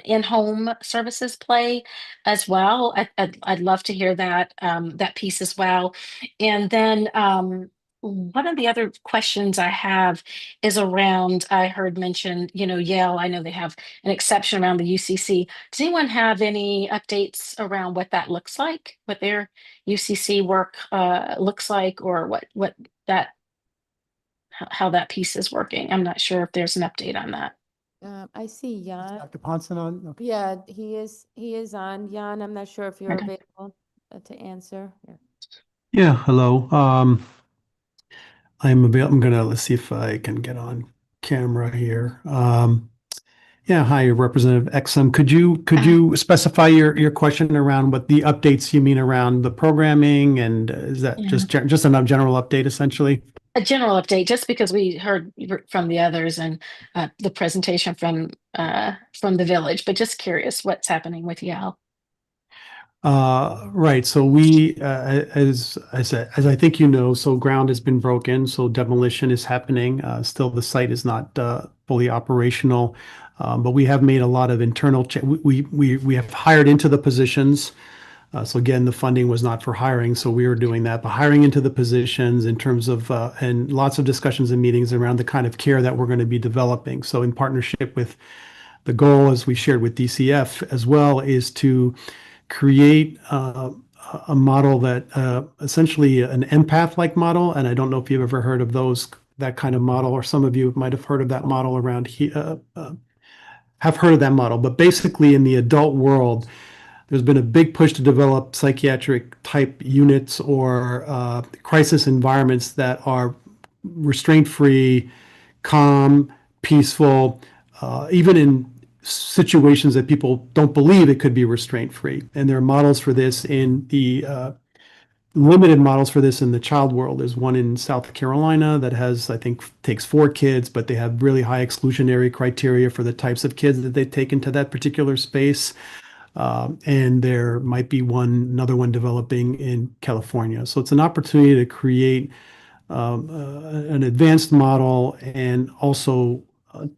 in-home services play as well. I'd love to hear that that piece as well. And then one of the other questions I have is around, I heard mentioned, Yale, I know they have an exception around the UCC. Does anyone have any updates around what that looks like, what their UCC work looks like, or what that, how that piece is working? I'm not sure if there's an update on that. I see Jan. Dr. Ponson on? Okay. Yeah, he is on. Jan, I'm not sure if you're Okay. available to answer. Yeah. Yeah, hello. I'm gonna, let's see if I can get on camera here. Yeah, hi, Representative Exum. Could you specify your question around what the updates you mean around the programming, and is that Yeah. just a general update essentially? A general update, just because we heard from the others and the presentation from the village, but just curious what's happening with Yale. Right. So we, as I think you know, so ground has been broken, so demolition is happening. Still, the site is not fully operational, but we have made a lot of internal. We have hired into the positions. So again, the funding was not for hiring, so we were doing that. But hiring into the positions in terms of and lots of discussions and meetings around the kind of care that we're going to be developing. So in partnership with the goal, as we shared with DCF as well, is to create a model that essentially an empath-like model. And I don't know if you've ever heard of that kind of model, or some of you might have heard of that model around here, have heard of that model. But basically, in the adult world, there's been a big push to develop psychiatric type units or crisis environments that are restraint-free, calm, peaceful, even in situations that people don't believe it could be restraint-free. And there are models for this in the limited models for this in the child world. There's one in South Carolina that has, I think, takes 4 kids, but they have really high exclusionary criteria for the types of kids that they take into that particular space. And there might be another one developing in California. So it's an opportunity to create an advanced model and also a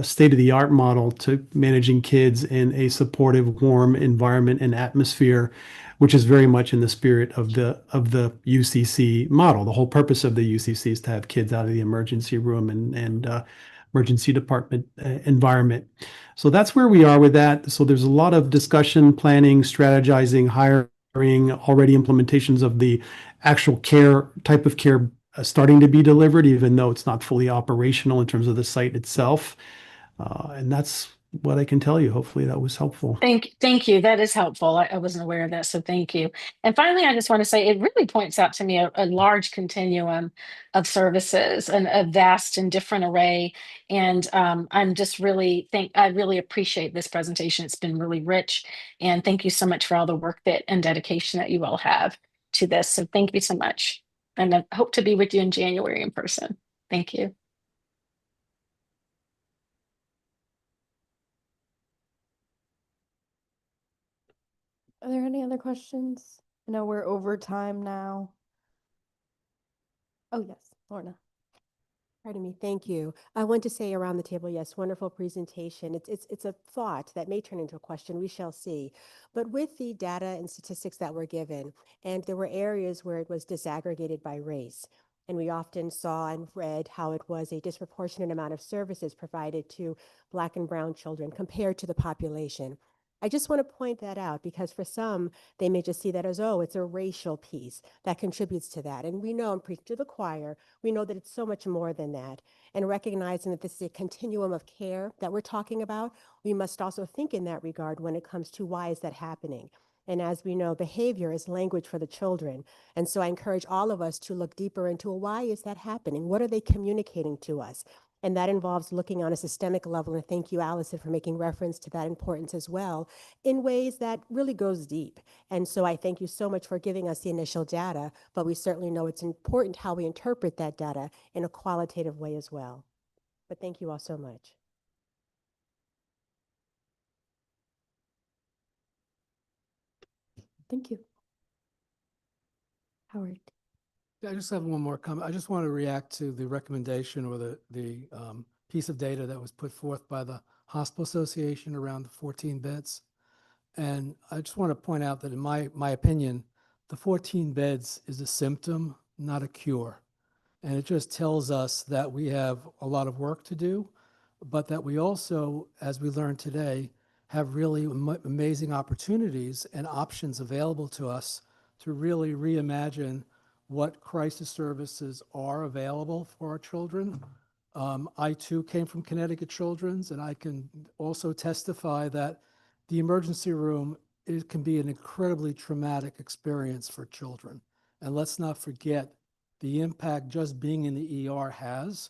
state-of-the-art model to managing kids in a supportive, warm environment and atmosphere, which is very much in the spirit of the UCC model. The whole purpose of the UCC is to have kids out of the emergency room and emergency department environment. So that's where we are with that. So there's a lot of discussion, planning, strategizing, hiring, already implementations of the actual type of care starting to be delivered, even though it's not fully operational in terms of the site itself. And that's what I can tell you. Hopefully that was helpful. Thank you. That is helpful. I wasn't aware of that, so thank you. And finally, I just want to say it really points out to me a large continuum of services and a vast and different array. And I'm just I really appreciate this presentation. It's been really rich. And thank you so much for all the work and dedication that you all have to this. So thank you so much. And I hope to be with you in January in person. Thank you. Are there any other questions? I know we're over time now. Oh, yes, Lorna. Pardon me, thank you. I want to say around the table, yes, wonderful presentation. It's a thought that may turn into a question, we shall see. But with the data and statistics that were given, and there were areas where it was disaggregated by race, and we often saw and read how it was a disproportionate amount of services provided to Black and Brown children compared to the population. I just want to point that out because for some, they may just see that as, oh, it's a racial piece that contributes to that. And we know, and preach to the choir, we know that it's so much more than that. And recognizing that this is a continuum of care that we're talking about, we must also think in that regard when it comes to why is that happening. And as we know, behavior is language for the children. And so I encourage all of us to look deeper into why is that happening? What are they communicating to us? And that involves looking on a systemic level. And thank you, Allison, for making reference to that importance as well, in ways that really goes deep. And so I thank you so much for giving us the initial data, but we certainly know it's important how we interpret that data in a qualitative way as well. But thank you all so much. Thank you. Howard. I just have one more comment. I just want to react to the recommendation or the piece of data that was put forth by the Hospital Association around the 14 beds. And I just want to point out that in my opinion, the 14 beds is a symptom, not a cure. And it just tells us that we have a lot of work to do, but that we also, as we learned today, have really amazing opportunities and options available to us to really reimagine what crisis services are available for our children. I too came from Connecticut Children's, and I can also testify that the emergency room, it can be an incredibly traumatic experience for children. And let's not forget the impact just being in the ER has,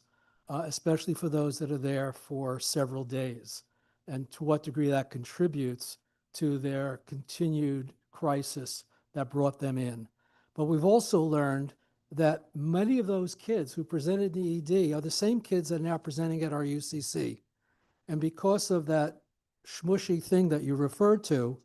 especially for those that are there for several days, and to what degree that contributes to their continued crisis that brought them in. But we've also learned that many of those kids who presented the ED are the same kids that are now presenting at our UCC. And because of that smushy thing that you referred to,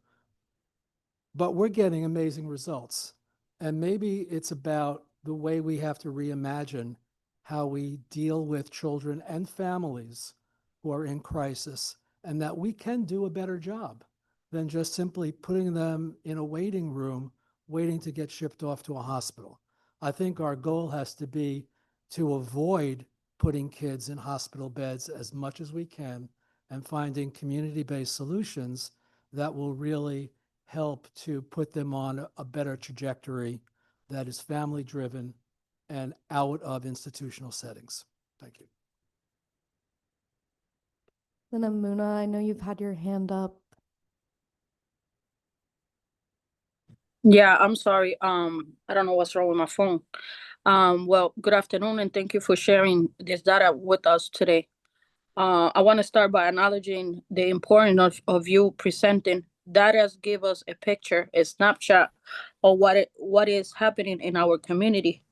but we're getting amazing results. And maybe it's about the way we have to reimagine how we deal with children and families who are in crisis, and that we can do a better job than just simply putting them in a waiting room, waiting to get shipped off to a hospital. I think our goal has to be to avoid putting kids in hospital beds as much as we can and finding community-based solutions that will really help to put them on a better trajectory that is family-driven and out of institutional settings. Thank you. Then Amuna, I know you've had your hand up. Yeah, I'm sorry. I don't know what's wrong with my phone. Well, good afternoon, and thank you for sharing this data with us today. I want to start by acknowledging the importance of you presenting data. Give us a picture, a snapshot of what is happening in our community.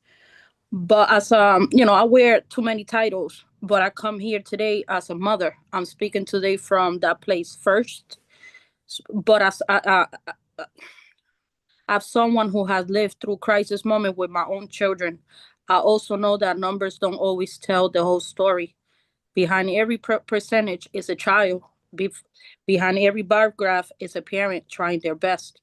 But as I wear too many titles, but I come here today as a mother. I'm speaking today from that place first, but as someone who has lived through crisis moment with my own children, I also know that numbers don't always tell the whole story. Behind every percentage is a child. Behind every bar graph is a parent trying their best.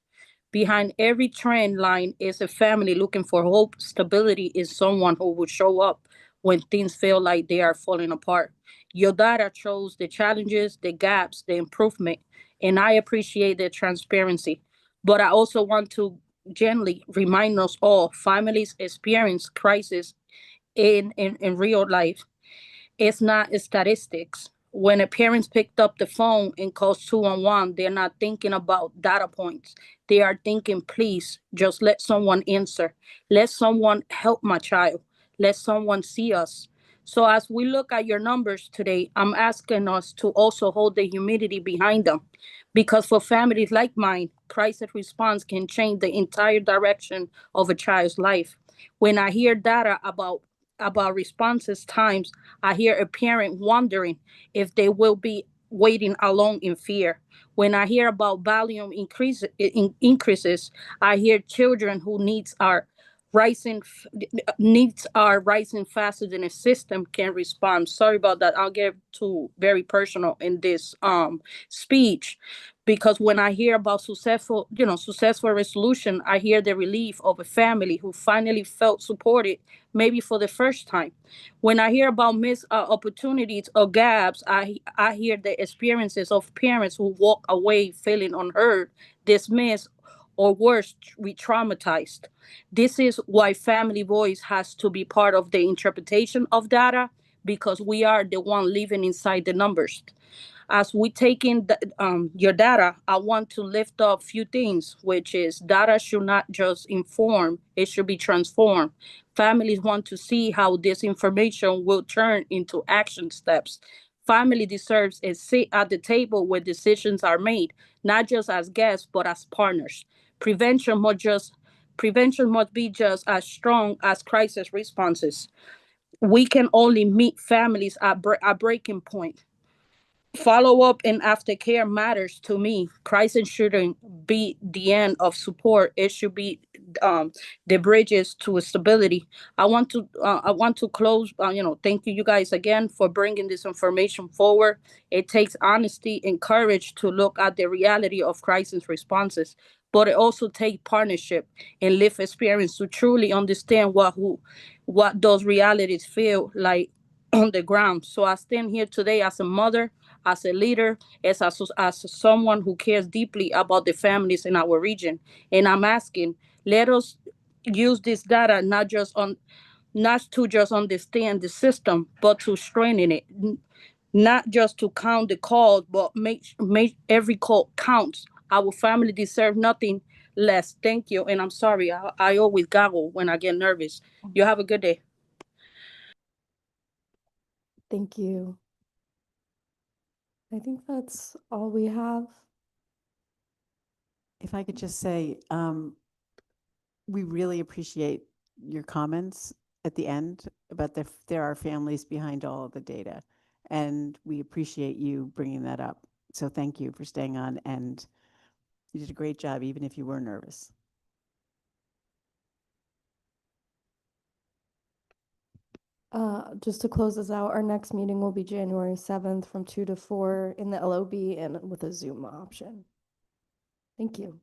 Behind every trend line is a family looking for hope. Stability is someone who will show up when things feel like they are falling apart. Your data shows the challenges, the gaps, the improvement, and I appreciate the transparency. But I also want to gently remind us all families experience crisis in real life. It's not statistics. When a parent picked up the phone and calls 211, they're not thinking about data points. They are thinking, please, just let someone answer. Let someone help my child. Let someone see us. So as we look at your numbers today, I'm asking us to also hold the humility behind them. Because for families like mine, crisis response can change the entire direction of a child's life. When I hear data about responses times, I hear a parent wondering if they will be waiting alone in fear. When I hear about volume increases, I hear children who needs are rising faster than a system can respond. Sorry about that. I'll get too very personal in this speech, because when I hear about successful resolution, I hear the relief of a family who finally felt supported, maybe for the first time. When I hear about missed opportunities or gaps, I hear the experiences of parents who walk away feeling unheard, dismissed, or worse, re-traumatized. This is why family voice has to be part of the interpretation of data, because we are the one living inside the numbers. As we take in your data, I want to lift up a few things, which is data should not just inform, it should be transformed. Families want to see how this information will turn into action steps. Family deserves a seat at the table where decisions are made, not just as guests, but as partners. Prevention must be just as strong as crisis responses. We can only meet families at a breaking point. Follow up and aftercare matters to me. Crisis shouldn't be the end of support. It should be the bridges to stability. I want to close. Thank you guys again for bringing this information forward. It takes honesty and courage to look at the reality of crisis responses. but it also takes partnership and live experience to truly understand what those realities feel like on the ground. So I stand here today as a mother, as a leader, as someone who cares deeply about the families in our region. And I'm asking, let us use this data not to just understand the system, but to strengthen it. Not just to count the calls, but make every call counts. Our family deserve nothing less. Thank you. And I'm sorry, I always gaggle when I get nervous. You have a good day. Thank you. I think that's all we have. If I could just say, we really appreciate your comments at the end about there are families behind all of the data. And we appreciate you bringing that up. So thank you for staying on, and you did a great job, even if you were nervous. Just to close this out, our next meeting will be January 7th from 2 to 4 in the LOB and with a Zoom option. Thank you.